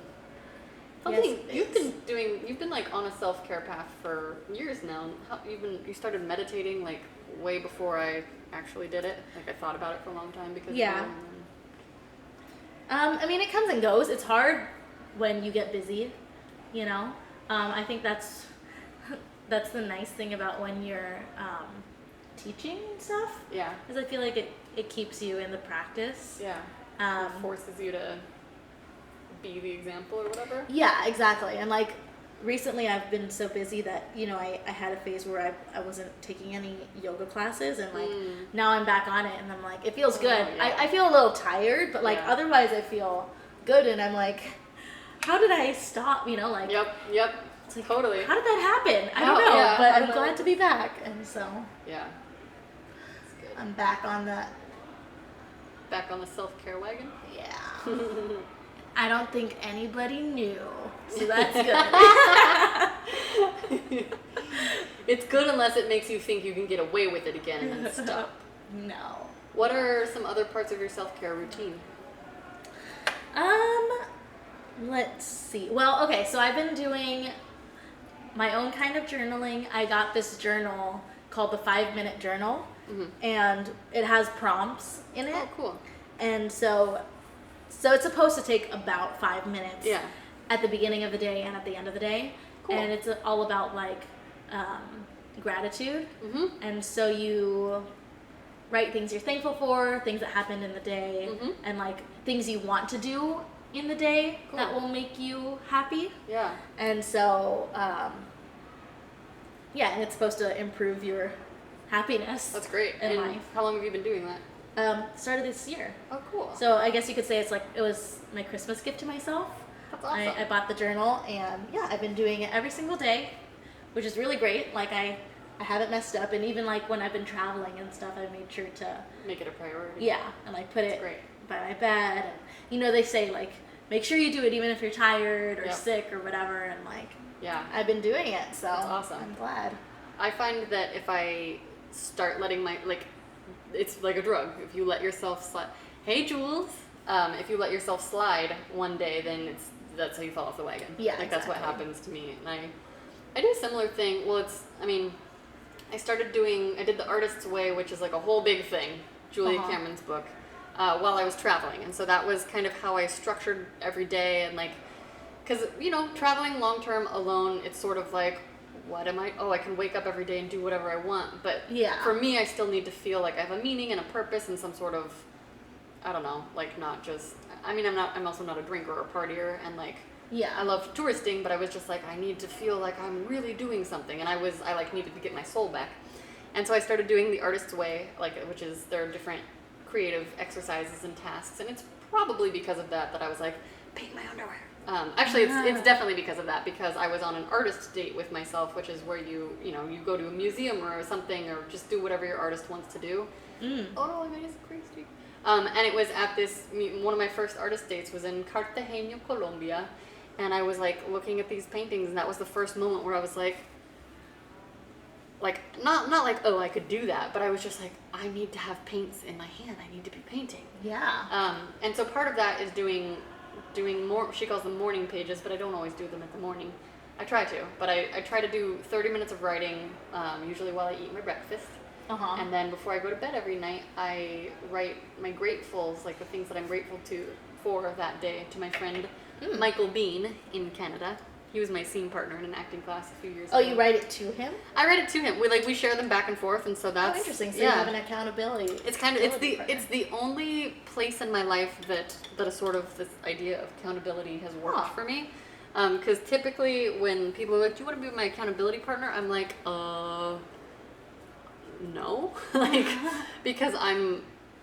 Something you've been like on a self-care path for years now. You started meditating like way before I actually did it. Like I thought about it for a long time because I mean, it comes and goes. It's hard when you get busy, you know. I think that's the nice thing about when you're teaching and stuff. Yeah. Because I feel like it keeps you in the practice. Yeah. It forces you to be the example or whatever. Yeah, exactly. And like recently I've been so busy that, you know, I had a phase where I wasn't taking any yoga classes, and like now I'm back on it, and I'm like, it feels good. Yeah. I feel a little tired, but like otherwise I feel good, and I'm like, how did I stop? You know, like Yep. It's like, totally. How did that happen? I don't know, but I'm glad to be back, and so yeah, it's good. I'm back on that. Back on the self-care wagon. Yeah. I don't think anybody knew, so that's good. It's good unless it makes you think you can get away with it again and then stop. No. What are some other parts of your self-care routine? Let's see. Well, okay, so I've been doing my own kind of journaling. I got this journal called the 5-Minute Journal, and it has prompts in it. Oh, cool. And so it's supposed to take about 5 minutes at the beginning of the day and at the end of the day. Cool. And it's all about like gratitude. And so you write things you're thankful for, things that happened in the day, and like things you want to do in the day that will make you happy. Yeah. And so and it's supposed to improve your happiness. That's great. In and life. How long have you been doing that? Started this year. Oh, cool. So I guess you could say it was my Christmas gift to myself. That's awesome. I bought the journal, and I've been doing it every single day, which is really great. Like I haven't messed up, and even like when I've been traveling and stuff, I made sure to make it a priority. Yeah, and like put it by my bed. And, you know, they say like make sure you do it even if you're tired or sick or whatever, and like Yeah. I've been doing it, so That's awesome. I'm glad. I find that if I start letting it's like a drug. If you let yourself slide, hey Jules, if you let yourself slide one day, then that's how you fall off the wagon. Yeah, like that's what happens to me. And I do a similar thing. Well, I did the Artist's Way, which is like a whole big thing, Julia Cameron's book, while I was traveling, and so that was kind of how I structured every day, and like, because traveling long term alone, it's sort of like, what am I? Oh, I can wake up every day and do whatever I want. But for me, I still need to feel like I have a meaning and a purpose and some sort of, I don't know, like not just, I'm also not a drinker or a partier, and like, I love touristing, but I was just like, I need to feel like I'm really doing something. And I like needed to get my soul back. And so I started doing the Artist's Way, which is, there are different creative exercises and tasks. And it's probably because of that I was like, paint my underwear. Actually, it's definitely because of that, because I was on an artist date with myself, which is where you go to a museum or something, or just do whatever your artist wants to do. Oh no, I made a crazy. And it was at one of my first artist dates was in Cartagena, Colombia, and I was like looking at these paintings, and that was the first moment where I was like not like, oh, I could do that, but I was just like, I need to have paints in my hand. I need to be painting. Yeah. And so part of that is doing more, she calls them morning pages, but I don't always do them at the morning. I try to, but I try to do 30 minutes of writing, usually while I eat my breakfast. And then before I go to bed every night, I write my gratefuls, like the things that I'm grateful for that day, to my friend Michael Bean in Canada. He was my scene partner in an acting class a few years ago. Oh, you write it to him? I write it to him. We share them back and forth, and so that's interesting. So you have an accountability. It's the only place in my life that a sort of this idea of accountability has worked for me. Because typically when people are like, "Do you want to be my accountability partner?" I'm like, no, because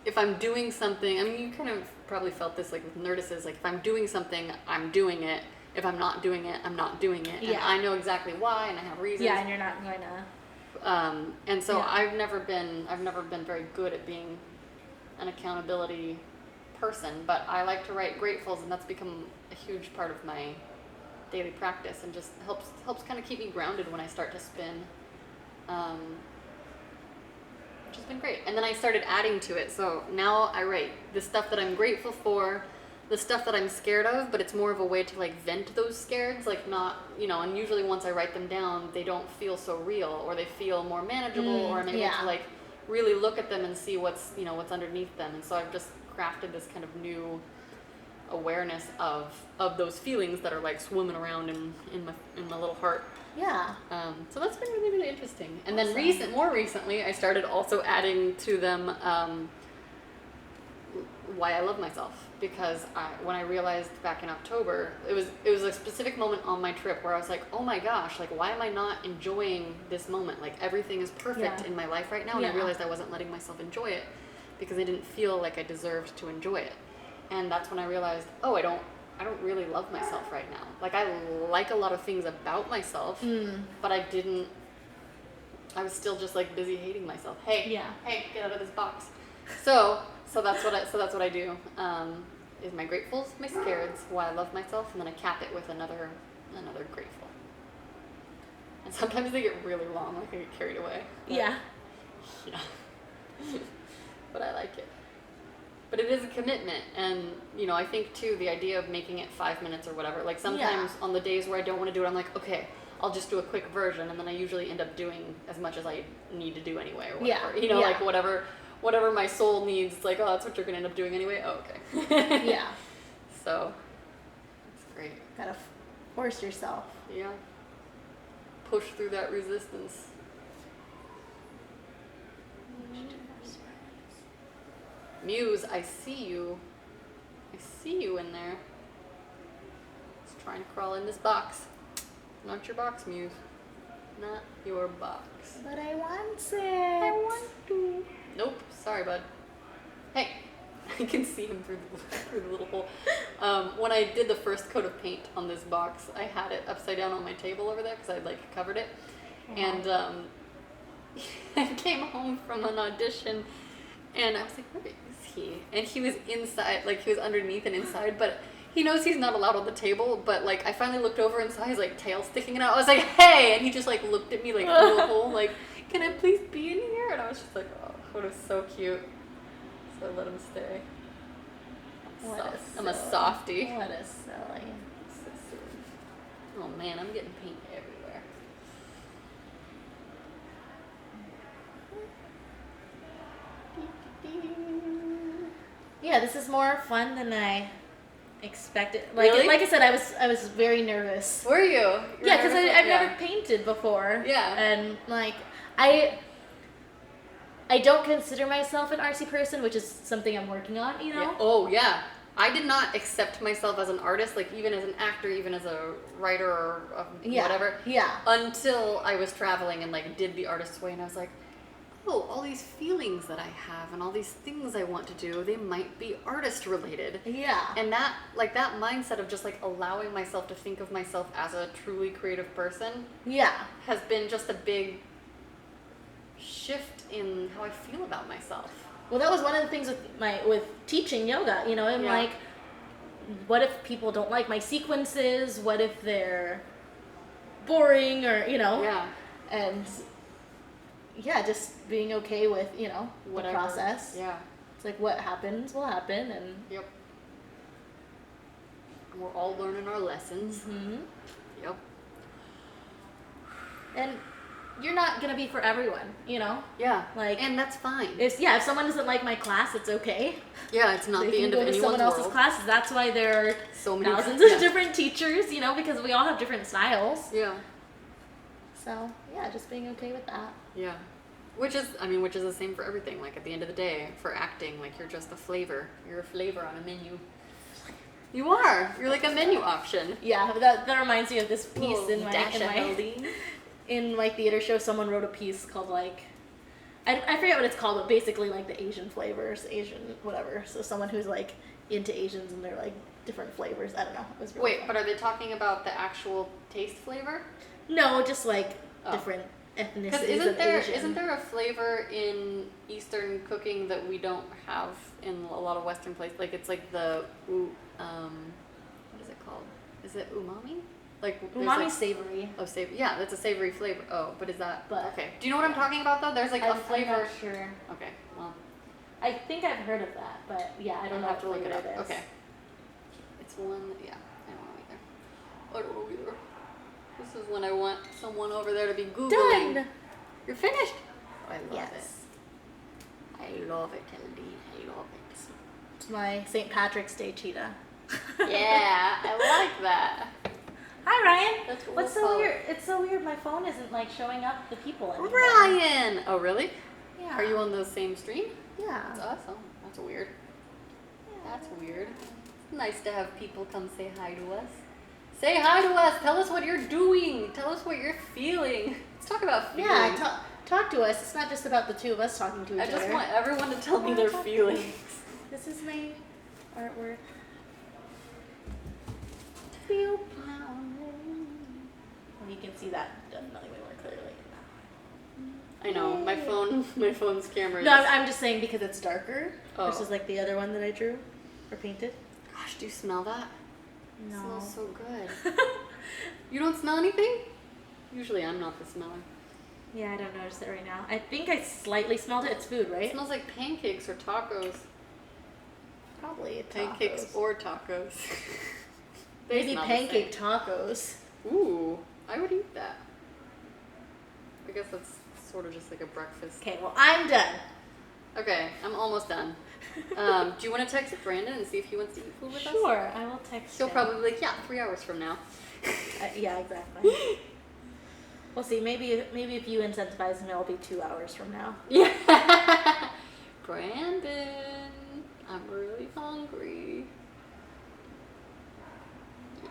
if I'm doing something, I mean, you kind of probably felt this like with Nerdist, like if I'm doing something, I'm doing it. If I'm not doing it, I'm not doing it. And I know exactly why, and I have reasons. Yeah, and you're not going to. And so I've never been very good at being an accountability person, but I like to write gratefuls, and that's become a huge part of my daily practice, and just helps kind of keep me grounded when I start to spin, which has been great. And then I started adding to it, so now I write the stuff that I'm grateful for, the stuff that I'm scared of, but it's more of a way to like vent those scares, like not, and usually once I write them down, they don't feel so real, or they feel more manageable, or I'm able to like really look at them and see what's underneath them. And so I've just crafted this kind of new awareness of those feelings that are like swimming around in my little heart. Yeah. So that's been really, really interesting. And then more recently, I started also adding to them why I love myself, because when I realized back in October, it was a specific moment on my trip where I was like, oh my gosh, like why am I not enjoying this moment? Like everything is perfect in my life right now, and I realized I wasn't letting myself enjoy it because I didn't feel like I deserved to enjoy it. And that's when I realized, oh, I don't really love myself right now. Like I like a lot of things about myself, but I was still just like busy hating myself. Hey, get out of this box. So that's what I do. Is my gratefuls, my scareds, why I love myself, and then I cap it with another grateful. And sometimes they get really long, like I get carried away. Yeah. But I like it. But it is a commitment, and I think too the idea of making it 5 minutes or whatever. Like sometimes on the days where I don't want to do it, I'm like, okay, I'll just do a quick version, and then I usually end up doing as much as I need to do anyway, or whatever. Like whatever my soul needs. It's like, oh, that's what you're gonna end up doing anyway. Oh, okay. Yeah. So it's great. Gotta force yourself. Yeah. Push through that resistance. Muse, I see you. I see you in there. It's trying to crawl in this box. Not your box, Muse. Not your box. But I want it. I want to. Nope. Sorry, bud. Hey. I can see him through the little hole. When I did the first coat of paint on this box, I had it upside down on my table over there because I'd like covered it. And I came home from an audition, and I was like, where is he? And he was inside, like he was underneath and inside, but he knows he's not allowed on the table, but like I finally looked over and saw his like tail sticking out. I was like, hey, and he just like looked at me like through a hole, like, can I please be in here? And I was just like, oh, it was so cute. So I let him stay. I'm a softie. What a silly. So silly. Oh man, I'm getting paint everywhere. Yeah, this is more fun than I expected. Like Really? like I said, I was very nervous. Were you? Yeah, because I've never painted before. Yeah. And like I don't consider myself an artsy person, which is something I'm working on, you know? Yeah. Oh yeah. I did not accept myself as an artist, like even as an actor, even as a writer or whatever. Yeah. Until I was traveling and like did the artist's way, and I was like, oh, all these feelings that I have and all these things I want to do, they might be artist related. Yeah. And that mindset of just like allowing myself to think of myself as a truly creative person, Yeah. has been just a big shift in how I feel about myself. Well, that was one of the things with teaching yoga, you know, and Yeah. like, what if people don't like my sequences? What if they're boring or, you know? Yeah. And yeah, just being okay with, you know, Whatever. the process. Yeah. It's like what happens will happen, and Yep. And we're all learning our lessons. mhm. Yep. And you're not gonna be for everyone, you know. Yeah. Like, and that's fine. if someone doesn't like my class, it's okay. Yeah, it's not They the can end go of to anyone's someone else's world. classes. That's why there are So many thousands yeah. of different teachers, you know, because we all have different styles. Yeah. So yeah, just being okay with that. Yeah. Which is the same for everything. Like at the end of the day, for acting, like you're just a flavor. You're a flavor on a menu. You are. You're like a menu option. Yeah, that reminds me of this piece Little in my dash of HELDINE. in my theater show. Someone wrote a piece called like I forget what it's called, but basically like the Asian flavors, Asian whatever. So someone who's like into Asians and they're like different flavors. I don't know. It was really Wait, fun. but are they talking about the actual taste flavor? No, just like Oh. different ethnicities Because of Asian. isn't there a flavor in Eastern cooking that we don't have in a lot of Western places? Like it's like the what is it called? Is it umami? Like there's Umami like, savory. oh, savory. Yeah, that's a savory flavor. Oh, but is that But- okay? Do you know what I'm talking about though? There's like a I'm flavor. not sure. Okay, well, I think I've heard of that, but yeah, I don't know have to what look it flavor up. it is. Okay, it's one. Yeah, I don't know either. I don't know either. This is when I want someone over there to be googling. Done. You're finished. I love Yes. it. I love it, HELDINE. I love it. It's my St. Patrick's Day cheetah. Yeah, I like that. Hi, Ryan. That's what What's we'll so call weird? It's so weird. My phone isn't like showing up the people anymore. Ryan! Oh, really? Yeah. Are you on the same stream? Yeah. That's awesome. That's weird. That's weird. It's nice to have people come say hi to us. Say hi to us. Tell us what you're doing. Tell us what you're feeling. Let's talk about feelings. Yeah. Talk to us. It's not just about the two of us talking to each I other. just want everyone to tell me their feelings. This is my artwork. Well, you can see that definitely way more clearly. I know. My phone's camera No, is... I'm just saying because it's darker Oh. versus like the other one that I drew or painted. Gosh, do you smell that? It No. smells so good. You don't smell anything? Usually I'm not the smeller. Yeah, I don't notice it right now. I think I slightly smelled it. It's food, It right? smells like pancakes or tacos. Probably Pancakes tacos. or tacos. They Maybe smell the pancake tacos. same. Ooh, I would eat that. I guess that's sort of just like a breakfast. Okay, well, I'm done. Okay, I'm almost done. Do you want to text Brandon and see if he wants to eat food with us? Sure, I will text He'll him. probably be like, yeah, 3 hours from now. Yeah, exactly. We'll see. Maybe if you incentivize him, it'll be 2 hours from now. Yeah. Brandon, I'm really hungry. Yeah.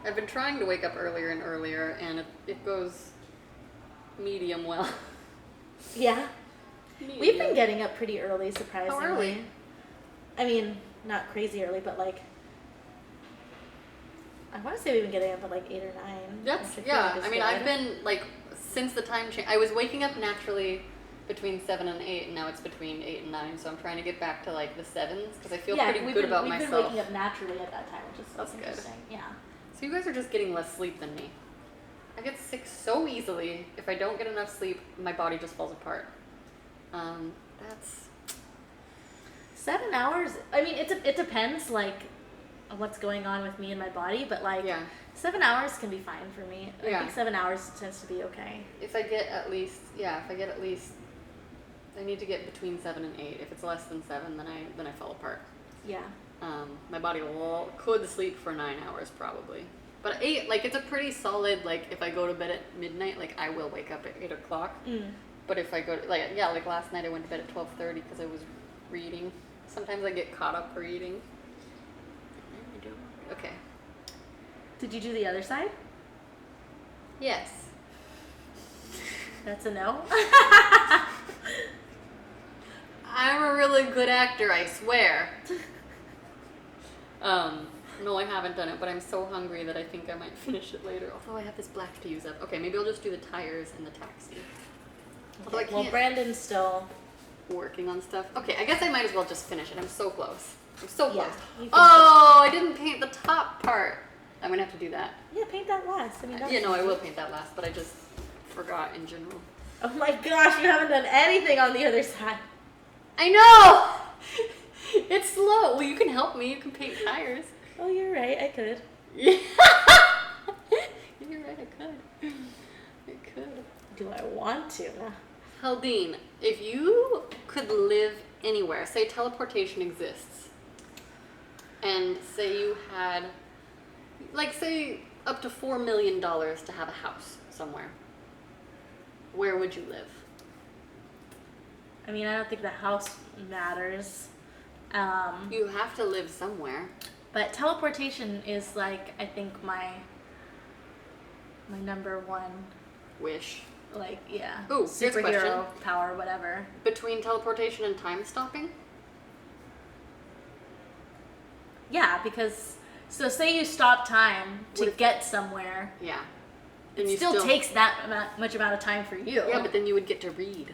I've been trying to wake up earlier and earlier, and it goes medium well. Yeah. Medium. We've been getting up pretty early, surprisingly. How early? I mean, not crazy early, but like, I want to say we've been getting up at like 8 or 9. That's, which I feel yeah, like is I mean, good. I've been, like, since the time change, I was waking up naturally between 7 and 8, and now it's between 8 and 9. So I'm trying to get back to like the 7s because I feel pretty good about myself. We've been waking up naturally at that time, which is That's good. interesting. Yeah. So you guys are just getting less sleep than me. I get sick so easily. If I don't get enough sleep, my body just falls apart. That's 7 hours. I mean, it depends like what's going on with me and my body, but like 7 hours can be fine for me. I think 7 hours tends to be okay. If I get at least, I need to get between 7 and 8. If it's less than 7, then I fall apart. Yeah. My body could sleep for 9 hours probably. But 8, like, it's a pretty solid, like, if I go to bed at midnight, like, I will wake up at 8 o'clock. But if I go, like last night I went to bed at 12:30 because I was reading. Sometimes I get caught up reading. Okay. Did you do the other side? Yes. That's a no? I'm a really good actor, I swear. No, I haven't done it, but I'm so hungry that I think I might finish it later. Although I have this black to use up. Okay, maybe I'll just do the tires and the taxi. Although I can't. Well, Brandon's still Working on stuff. Okay, I guess I might as well just finish it. I'm so close. I'm so close. Yeah, Oh, I didn't paint the top part. I'm gonna have to do that. Yeah, paint that last. I mean, Yeah, no, I will paint that last, but I just forgot in general. Oh my gosh, you haven't done anything on the other side. I know! It's slow. Well, you can help me. You can paint tires. Oh, you're right. I could. Yeah. You're right, I could. I could. Do I want to? Heldine, if you could live anywhere, say teleportation exists, and say you had, like, say up to $4 million to have a house somewhere, where would you live? I mean, I don't think the house matters. You have to live somewhere. But teleportation is like, I think my number one Wish. like, yeah. Ooh, here's a question. Superhero power, whatever. Between teleportation and time stopping? Yeah, because so say you stop time to get somewhere. Yeah. It still takes that much amount of time for you. Yeah, but then you would get to read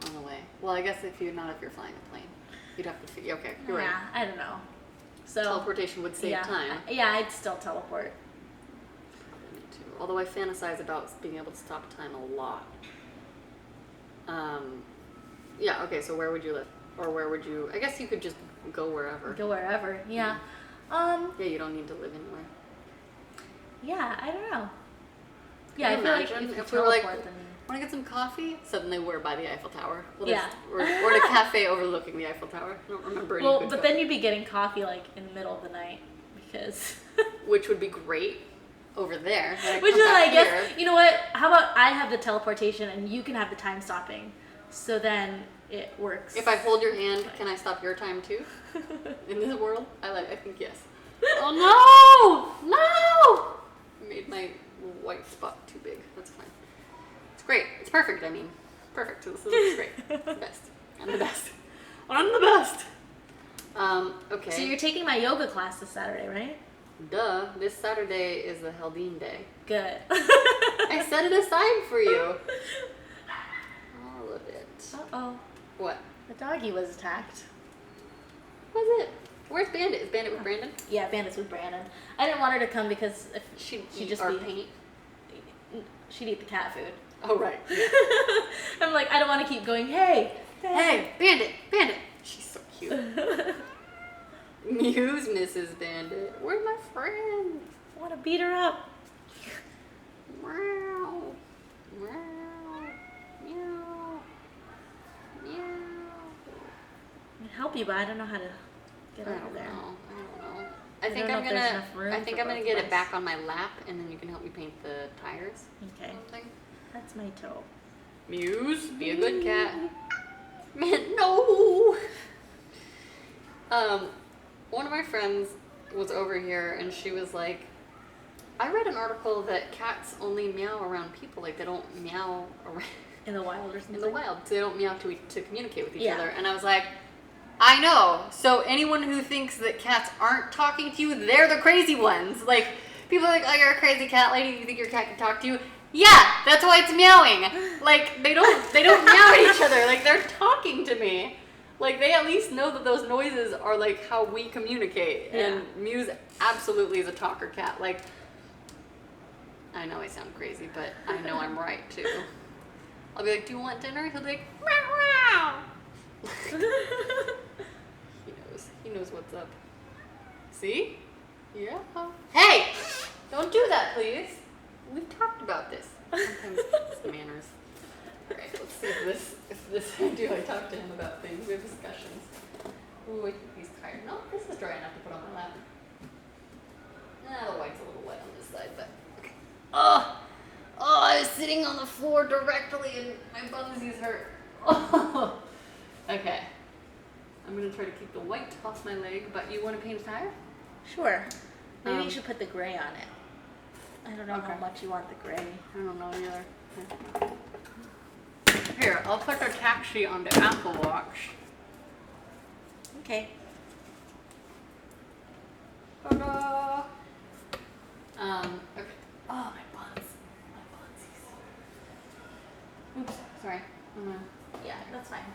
on the way. Well, I guess if you're flying a plane, you'd have to figure. Okay, you're right. Yeah, I don't know. So Teleportation would save time. Yeah, I'd still teleport. Probably me too. Although I fantasize about being able to stop time a lot. Yeah. Okay. So where would you live, or where would you? I guess you could just go wherever. Go wherever. Yeah. Yeah. You don't need to live anywhere. Yeah, I don't know. Can Yeah, you I feel imagine like if we were like, then... want to get some coffee? Suddenly we're by the Eiffel Tower. Yeah. Or at a cafe overlooking the Eiffel Tower. I don't remember any good but then you'd be getting coffee like in the middle of the night because... Which would be great over there. Which is, I guess, you know what? How about I have the teleportation and you can have the time stopping? So then it works. If I hold your hand, can I stop your time too? In this world? I think yes. Oh no! No! I made my white spot too big. That's fine. It's great. It's perfect, I mean. Perfect. So this is great. It's the best. I'm the best. I'm the best. Okay. So you're taking my yoga class this Saturday, right? Duh. This Saturday is the Heldine day. Good. I set it aside for you. All of it. Uh-oh. What? The doggy was attacked. Was it? Where's Bandit? Is Bandit with Brandon? Yeah, Bandit's with Brandon. I didn't want her to come because if she'd just paint. She'd eat the cat food. Oh right. I'm like, I don't want to keep going. Hey, Bandit. She's so cute. Muse Mrs. Bandit. Where's my friend? I want to beat her up. Meow. Meow. Meow. Meow. I can help you, but I don't know how to get out of there. I don't know. I think I'm gonna get it back on my lap, and then you can help me paint the tires. Okay. That's my toe. Muse, be a good cat. Man, no. One of my friends was over here, and she was like, I read an article that cats only meow around people, like they don't meow around in the wild or something. In the wild, so they don't meow to communicate with each Yeah. other. And I was like, I know. So anyone who thinks that cats aren't talking to you, they're the crazy ones. Like, people are like, oh, you're a crazy cat lady. You think your cat can talk to you? Yeah, that's why it's meowing. Like, they don't meow at each other. Like, they're talking to me. Like, they at least know that those noises are, like, how we communicate. Yeah. And Muse absolutely is a talker cat. Like, I know I sound crazy, but I know I'm right, too. I'll be like, do you want dinner? He'll be like, meow, meow. He knows what's up. See? Yeah. Hey! Don't do that, please. We've talked about this. Sometimes it's the manners. Alright, let's see if this I talk to him about things. We have discussions. Ooh, I think he's tired. No, this is dry enough to put on my lap. The white's a little wet on this side, but okay. Oh, I was sitting on the floor directly and my bumsies hurt. Oh. Okay. I'm gonna try to keep the white off my leg, but you want to paint a tire? Sure. Maybe you should put the gray on it. I don't know Okay. how much you want the gray. I don't know either. Here, I'll put the taxi on the Apple Watch. Okay. Ta-da! Okay. Oh, my buns. My bunsies. Oops, sorry. Yeah, that's fine.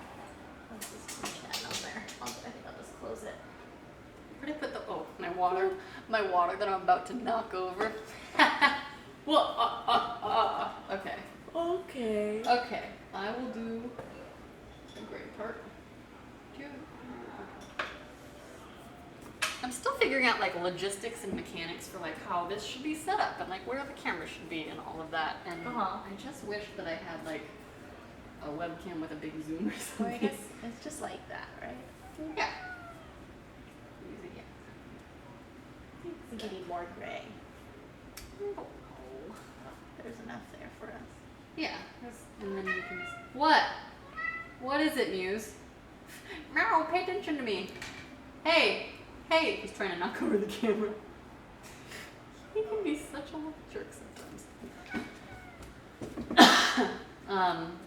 Let's just push that on there. I think I'll just close it. Where did I put the, my water. My water that I'm about to knock over. Whoa, okay. Okay. Okay, I will do the gray part. I'm still figuring out like logistics and mechanics for like how this should be set up and like where the camera should be and all of that. And I just wish that I had like a webcam with a big zoom or something. Well, I guess it's just like that, right? Yeah. I think you need more gray. Oh, there's enough there for us. Yeah. And then you can. What? What is it, Muse? Meow, pay attention to me. Hey. Hey. He's trying to knock over the camera. He can be such a little jerk sometimes.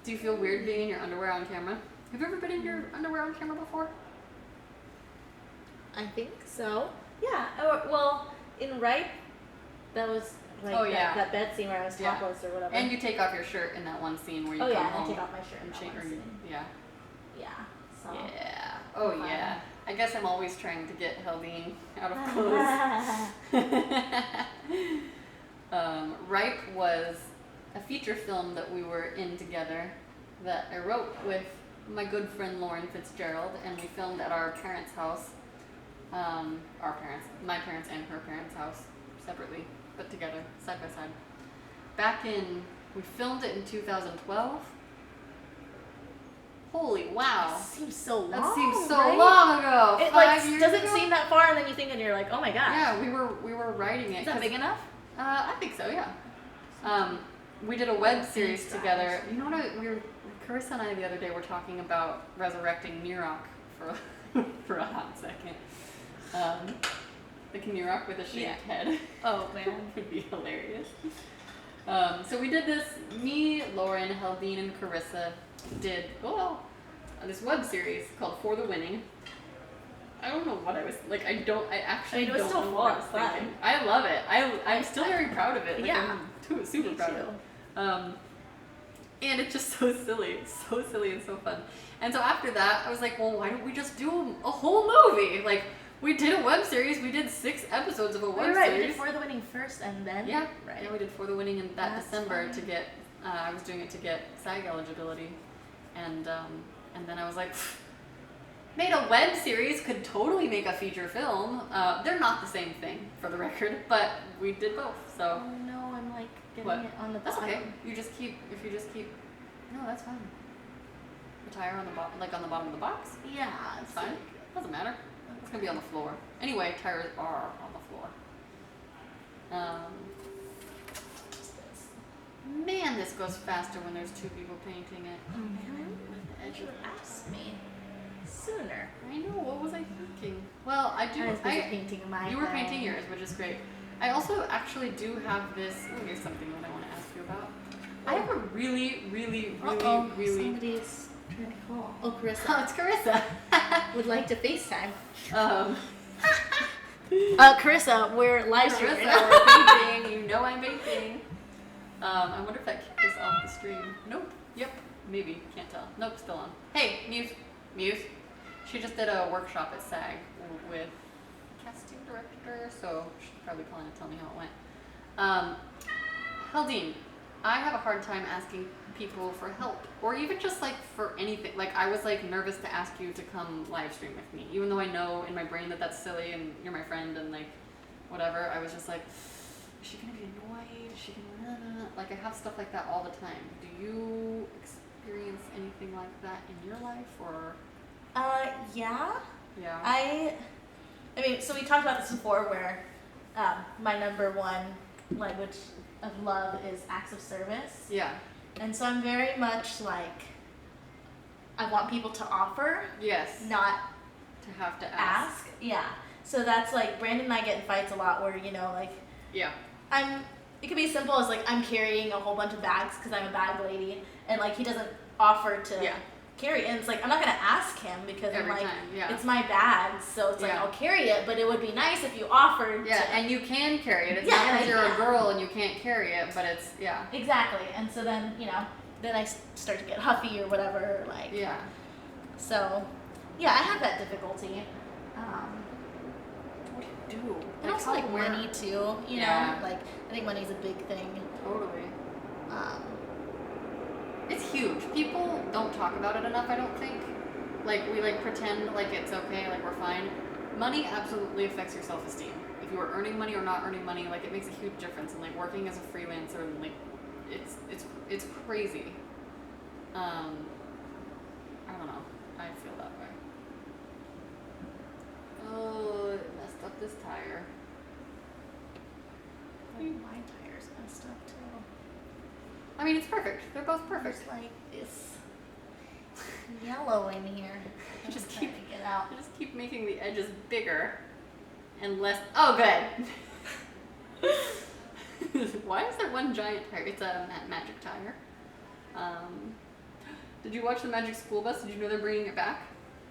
Do you feel weird being in your underwear on camera? Have you ever been in your underwear on camera before? I think so. Yeah. Well, in Ripe, that was like that bed scene where I was topless or whatever. And you take off your shirt in that one scene where you come come home. home. I take off my shirt in that one scene. Yeah. Yeah. So. Yeah. Oh yeah. I guess I'm always trying to get HELDINE out of clothes. Ripe was a feature film that we were in together that I wrote with my good friend Lauren Fitzgerald, and we filmed at our parents' house. Our parents, my parents and her parents' house, separately, but together, side by side. We filmed it in 2012. Holy wow. That seems so long. That seems so right? long ago. It 5 years doesn't ago? seem that far, and then you think, and you're like, oh my gosh. Yeah, we were writing it. Is that big enough? I think so, yeah. We did a web series together. You know what? Carissa and I the other day were talking about resurrecting Nirok for a hot second. Like Nirok with a shaved head. Oh man, would be hilarious. So we did this. Me, Lauren, HELDINE, and Carissa did this web series called For the Winning. I don't know what I was like. I actually don't know what I was thinking. I love it. I'm still very proud of it. Like, yeah, I'm super proud of it. And it's just so silly and so fun. And so after that, I was like, well, why don't we just do a whole movie? Like, we did a web series. We did 6 episodes of a web series. We did For the Winning first, and then yeah, we did For the Winning in that December to get. I was doing it to get SAG eligibility, and then I was like, made a web series, could totally make a feature film. They're not the same thing, for the record, but we did both. So. Oh no, I'm like getting it on the bottom. That's okay. If you just keep. No, that's fine. The tire on the bottom, like on the bottom of the box. Yeah, it's fine. Doesn't matter. It's gonna be on the floor. Anyway, tires are on the floor. Man, this goes faster when there's 2 people painting it. Oh man, you should have asked me sooner. I know. What was I thinking? Well, I was busy painting mine. You were painting yours, which is great. I also actually do have this. Oh, here's something that I want to ask you about. I have a really. Somebody's trying to call. Oh, Carissa. Oh, it's Carissa. Would like to FaceTime. Carissa, we're live streaming. Carissa, we're painting. You know I'm painting. I wonder if that kicked us off the stream. Nope. Yep. Maybe. Can't tell. Nope. Still on. Hey, Muse. Muse. She just did a workshop at SAG with casting director, so she's probably calling to tell me how it went. Heldine, I have a hard time asking people for help, or even just like for anything. Like I was like nervous to ask you to come live stream with me, even though I know in my brain that that's silly and you're my friend and like whatever. I was just like, is she gonna be annoyed? Is she gonna like I have stuff like that all the time. Do you experience anything like that in your life or? Yeah. Yeah. I mean, so we talked about this before, where my number one language of love is acts of service. Yeah. And so I'm very much like, I want people to offer. Yes. Not to have to ask. Yeah. So that's like, Brandon and I get in fights a lot where, you know, like, Yeah. it could be as simple as like, I'm carrying a whole bunch of bags because I'm a bag lady, and like, he doesn't offer to carry it. And it's like, I'm not going to ask him because Every I'm like, time, it's my bag, so it's like, Yeah. I'll carry it, but it would be nice if you offered Yeah, to. and you can carry it. It's Yeah, not because and you're yeah. a girl and you can't carry it, but it's, yeah. Exactly. And so then, you know, then I start to get huffy or whatever, like. Yeah. So, yeah, I have that difficulty. What do you do? And also like where? money too, you Yeah. know, like I think money's a big thing. Totally. Um, It's huge. People don't talk about it enough, I don't think. Like, we like pretend like it's okay, like we're fine. Money absolutely affects your self-esteem. If you are earning money or not earning money, like it makes a huge difference. And like working as a freelancer, and like it's crazy. I don't know. I feel that way. Oh, it messed up this tire. my tires messed up too. I mean, it's perfect. They're both perfect. There's like this yellow in here. I'm Just trying keep- to get out. I just keep making the edges bigger and less. Oh, good. Why is there one giant tire? It's a magic tire. Did you watch the Magic School Bus? Did you know they're bringing it back?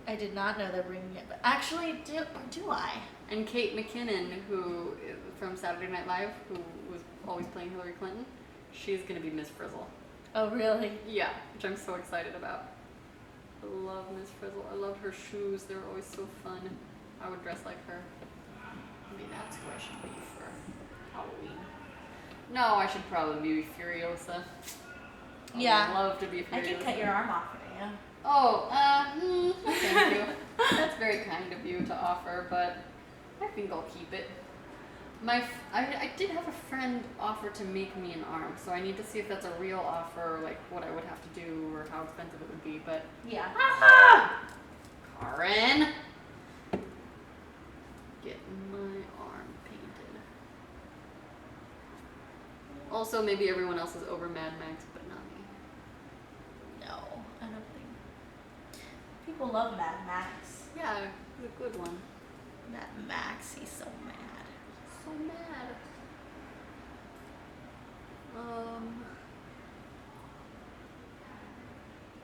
I did not know they're bringing it, but actually, do I? And Kate McKinnon, who from Saturday Night Live, who was always playing Hillary Clinton, she's gonna be Miss Frizzle. Oh, really? Yeah, which I'm so excited about. I love Miss Frizzle. I love her shoes. They're always so fun. I would dress like her. Maybe that's who I should be for Halloween. No, I should probably be Furiosa. Yeah. I would love to be Furiosa. I can cut your arm off for you. Oh, thank you. That's very kind of you to offer, but I think I'll keep it. I did have a friend offer to make me an arm, so I need to see if that's a real offer, like what I would have to do or how expensive it would be, but... Yeah. Karen! Getting my arm painted. Also, maybe everyone else is over Mad Max, but not me. No, I don't think. People love Mad Max. Yeah, it's a good one. Mad Max, he's so mad. So mad.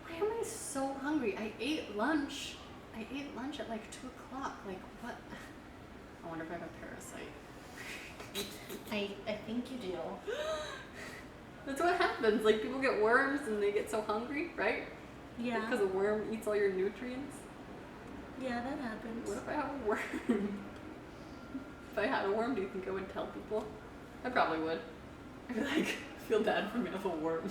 Why am I so hungry? I ate lunch at like 2 o'clock. Like, what? I wonder if I have a parasite. I think you do. That's what happens. Like, people get worms and they get so hungry, right? Yeah. Because a worm eats all your nutrients. Yeah, that happens. What if I have a worm? If I had a worm, do you think I would tell people? I probably would. I'd be like, feel bad for me, I have a worm.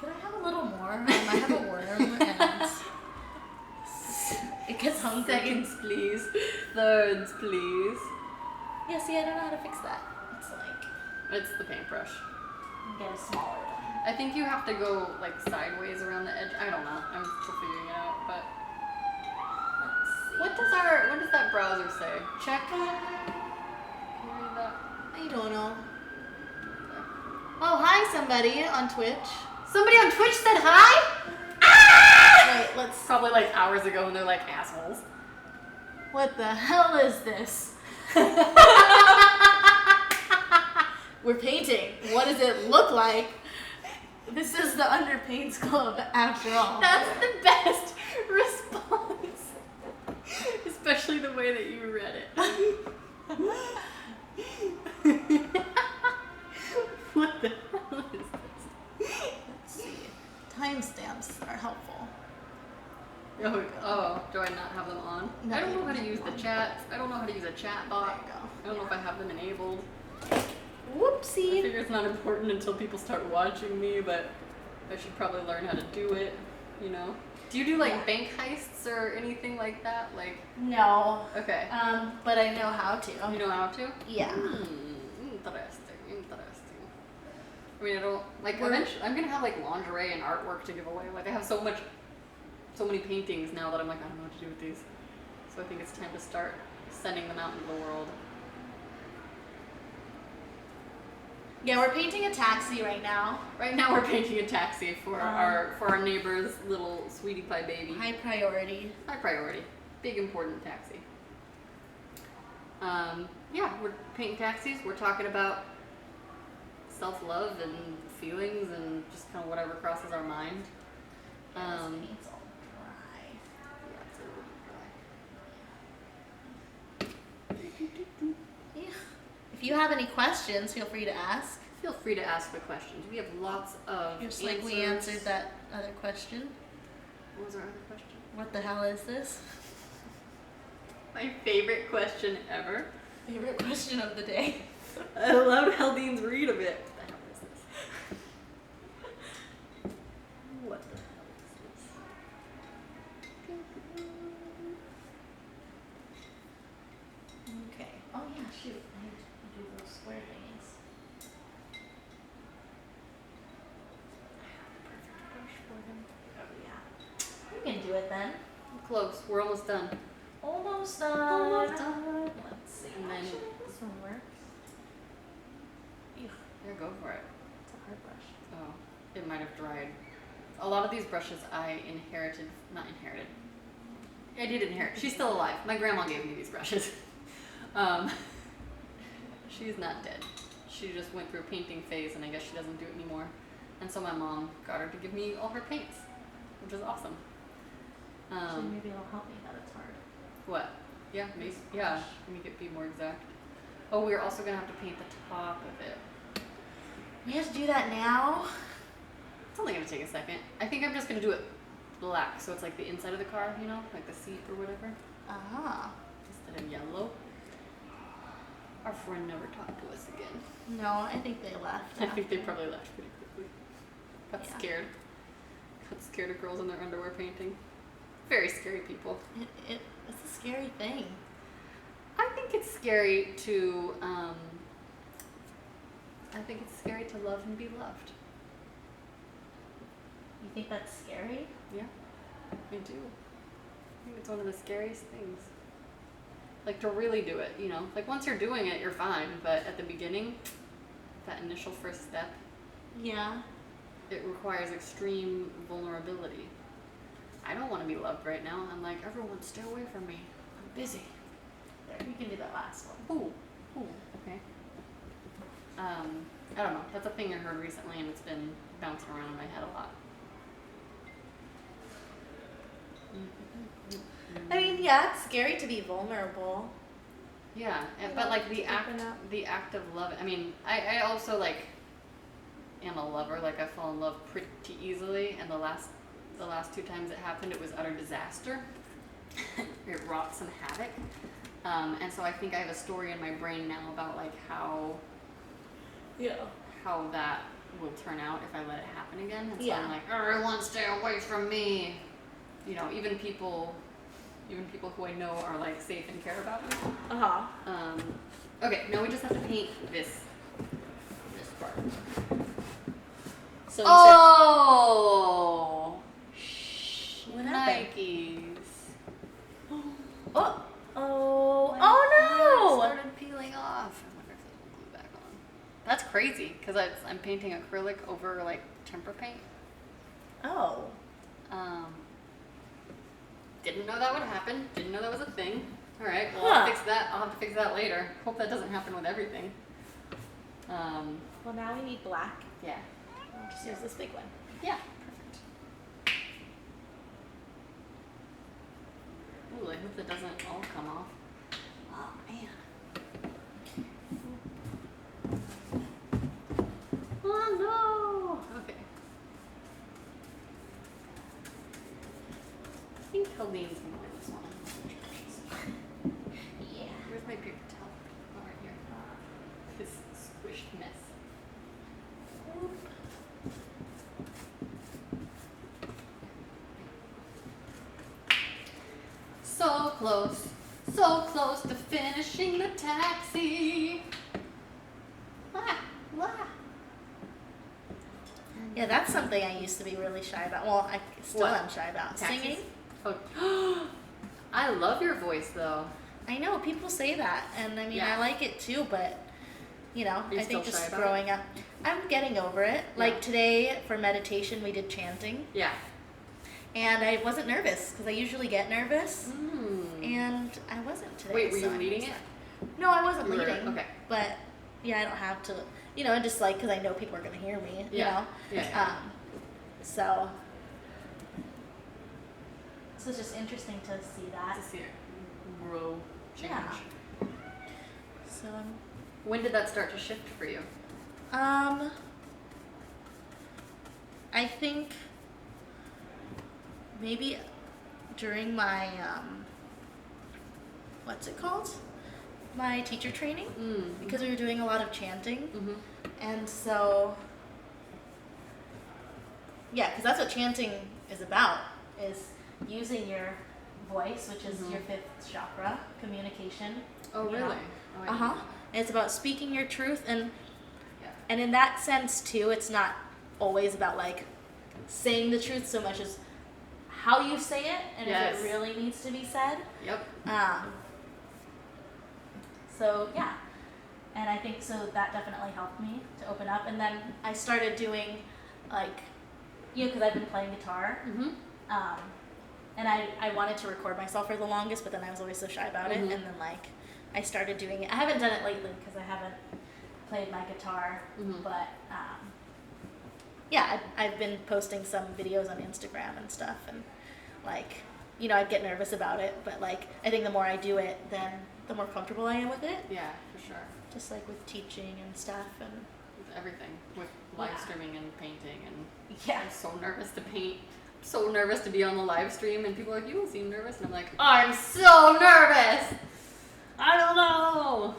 Could I have a little more? I have a worm and it gets hungry. Seconds, please. Thirds, please. Yeah, see, I don't know how to fix that. It's like, It's the paintbrush. get a smaller one. I think you have to go like sideways around the edge. I don't know. I'm still figuring it out, but Let's see. what does that browser say? Check. Can you read that? I don't know. Oh, hi, somebody on Twitch. Somebody on Twitch said hi? Wait, let's. Probably like hours ago and they're like assholes. What the hell is this? We're painting. What does it look like? This is the Underpaintsclub after all. That's the best response. Especially the way that you read it. What the hell is this? Let's see. Timestamps are helpful. Oh, do I not have them on? No, I don't you know how don't to have use them the on. chat. I don't know how to use a chat bot. There you go. I don't know if I have them enabled. I Whoopsie. figure it's not important until people start watching me, but I should probably learn how to do it, you know? Do you do like Yeah. bank heists or anything like that? Like, No. okay. But I know how to. You know how to? Yeah. Interesting, interesting. I mean, I don't, like, eventually, I'm gonna have like lingerie and artwork to give away. Like, I have so many paintings now that I'm like, I don't know what to do with these. So I think it's time to start sending them out into the world. Yeah, we're painting a taxi right now. Right now we're painting a taxi for our neighbor's little sweetie pie baby. High priority. High priority. Big important taxi. Yeah, we're painting taxis. We're talking about self-love and feelings and just kind of whatever crosses our mind. Yeah, this paint's all dry. Yeah, it's a little dry. Yeah. If you have any questions, feel free to ask. Feel free to ask the questions. We have lots of Just answers. like we answered that other question. What was our other question? What the hell is this? My favorite question ever. Favorite question of the day. I loved Heldine's read of it. What the hell is this? What the hell is this? Okay. Oh yeah, shoot. I need to do those square thingies. I have a perfect brush for them. Oh yeah. We can do it then. Close. We're almost done. Almost done. Almost done. Let's see. And then- Actually, this one works. Ew, Yeah, go for it. it's a hard brush. Oh, it might have dried. A lot of these brushes I inherited. Not inherited. I did inherit. She's still alive. My grandma gave me these brushes. She's not dead. She just went through a painting phase, and I guess she doesn't do it anymore. And so my mom got her to give me all her paints, which is awesome. Actually, maybe it'll help me that it's hard. What? Yeah, maybe. Yeah, make it be more exact. Oh, we're also gonna have to paint the top of it. We have to do that now? It's only gonna take a second. I think I'm just gonna do it black, so it's like the inside of the car, you know, like the seat or whatever, Ah. instead of yellow. Our friend never talked to us again. No, I think they left. I think they after. probably left pretty quickly. Got Yeah. scared. Got scared of girls in their underwear painting. Very scary people. It's a scary thing. I think it's scary to, love and be loved. You think that's scary? Yeah, I do. I think it's one of the scariest things. Like, to really do it, you know? Like, once you're doing it, you're fine, but at the beginning, that initial first step, Yeah. it requires extreme vulnerability. I don't want to be loved right now. I'm like, everyone stay away from me. I'm busy. There, you can do that last one. Ooh, okay. I don't know. That's a thing I heard recently, and it's been bouncing around in my head a lot. I mean, yeah, it's scary to be vulnerable. Yeah, You but know, like to open up. the act of love. I mean, I also like am a lover. Like, I fall in love pretty easily, and the last 2 times it happened, it was utter disaster. It wrought some havoc. And so I think I have a story in my brain now about like how that will turn out if I let it happen again. And so Yeah. I'm like, everyone stay away from me. You know, even people who I know are like safe and care about me. Uh-huh. Okay, now we just have to paint this part. So Oh! what happened? Nikes. Oh It no! started peeling off. I wonder if it will glue back on. That's crazy, because I'm painting acrylic over like tempera paint. Oh. Didn't know that would happen. Didn't know that was a thing. All right, well, Huh. I'll fix that. I'll have to fix that later. Hope that doesn't happen with everything. Well, now we need black. Yeah. I'll just use this big one. Yeah, perfect. Ooh, I hope that doesn't all come off. Oh man. think Heldine's gonna win this one. Yeah. Where's my paper towel? Oh, right here. This squished mess. So close to finishing the taxi. Ah, ah. Yeah, that's something I used to be really shy about. Well, I still What? am shy about. Taxis? Singing. Oh, I love your voice though. I know, people say that, and I mean, Yeah. I like it too, but, you know, you I still think just shy about growing up, I'm getting over it. Yeah. Like today, for meditation, we did chanting, Yeah. and I wasn't nervous, because I usually get nervous, Mm. and I wasn't today. Wait, were so you I leading was it? like- No, I wasn't You were- leading, okay. but, yeah, I don't have to, you know, just like, because I know people are going to hear me, you Yeah. know? Yeah. So it's just interesting to see that. To see it grow, change. Yeah. So, When did that start to shift for you? I think maybe during my, what's it called? My teacher training, because we were doing a lot of chanting, Mm-hmm. and so, yeah, because that's what chanting is about, is using your voice, which is your fifth chakra, communication. Oh, you really? know? Oh, I didn't know that. And it's about speaking your truth, and Yeah. and in that sense too, it's not always about like saying the truth so much as how you say it, and Yes. if it really needs to be said. Yep. So yeah, and I think so that definitely helped me to open up, and then I started doing like, you know, because I've been playing guitar. Mm-hmm. And I wanted to record myself for the longest, but then I was always so shy about it. And then like I started doing it. I haven't done it lately because I haven't played my guitar. But yeah, I've been posting some videos on Instagram and stuff. And like, you know, I'd get nervous about it. But like, I think the more I do it, then the more comfortable I am with it. Yeah, for sure. Just like with teaching and stuff. And With everything. With live Yeah. streaming and painting. And yeah. I'm so nervous to paint. So nervous to be on the live stream, and people are like, "You don't seem nervous," and I'm like, "I'm so nervous. I don't know.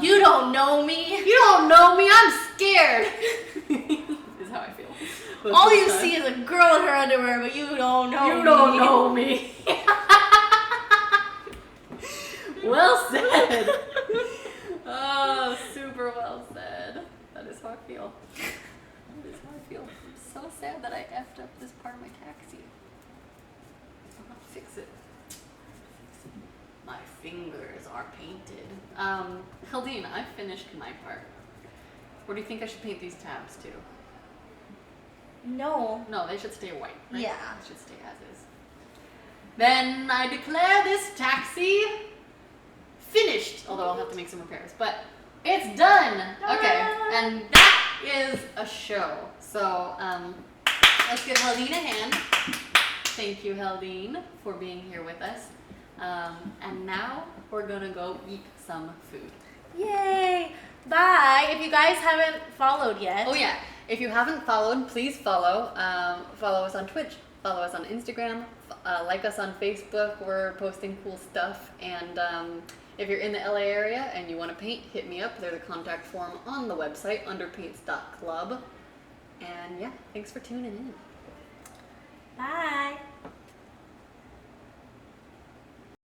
You don't know me. You don't know me. I'm scared." Is how I feel. Most All of the you time. see is a girl in her underwear, but you don't know me. You don't know me. Well said. Oh, super well said. That is how I feel. That is how I feel. I'm so sad that I effed up this part of my taxi. I'll have to fix it. My fingers are painted. Heldine, I finished my part. What do you think I should paint these tabs to? No. No, they should stay white, right? Yeah. They should stay as is. Then I declare this taxi finished. Although I'll have to make some repairs. But it's done! Okay, and that is a show. So, let's give Heldine a hand. Thank you, Heldine, for being here with us. And now we're gonna go eat some food. Yay! Bye! If you guys haven't followed yet. Oh yeah, if you haven't followed, please follow. Follow us on Twitch, follow us on Instagram, like us on Facebook. We're posting cool stuff. And if you're in the LA area and you want to paint, hit me up. There's a contact form on the website, Underpaintsclub. And yeah, thanks for tuning in.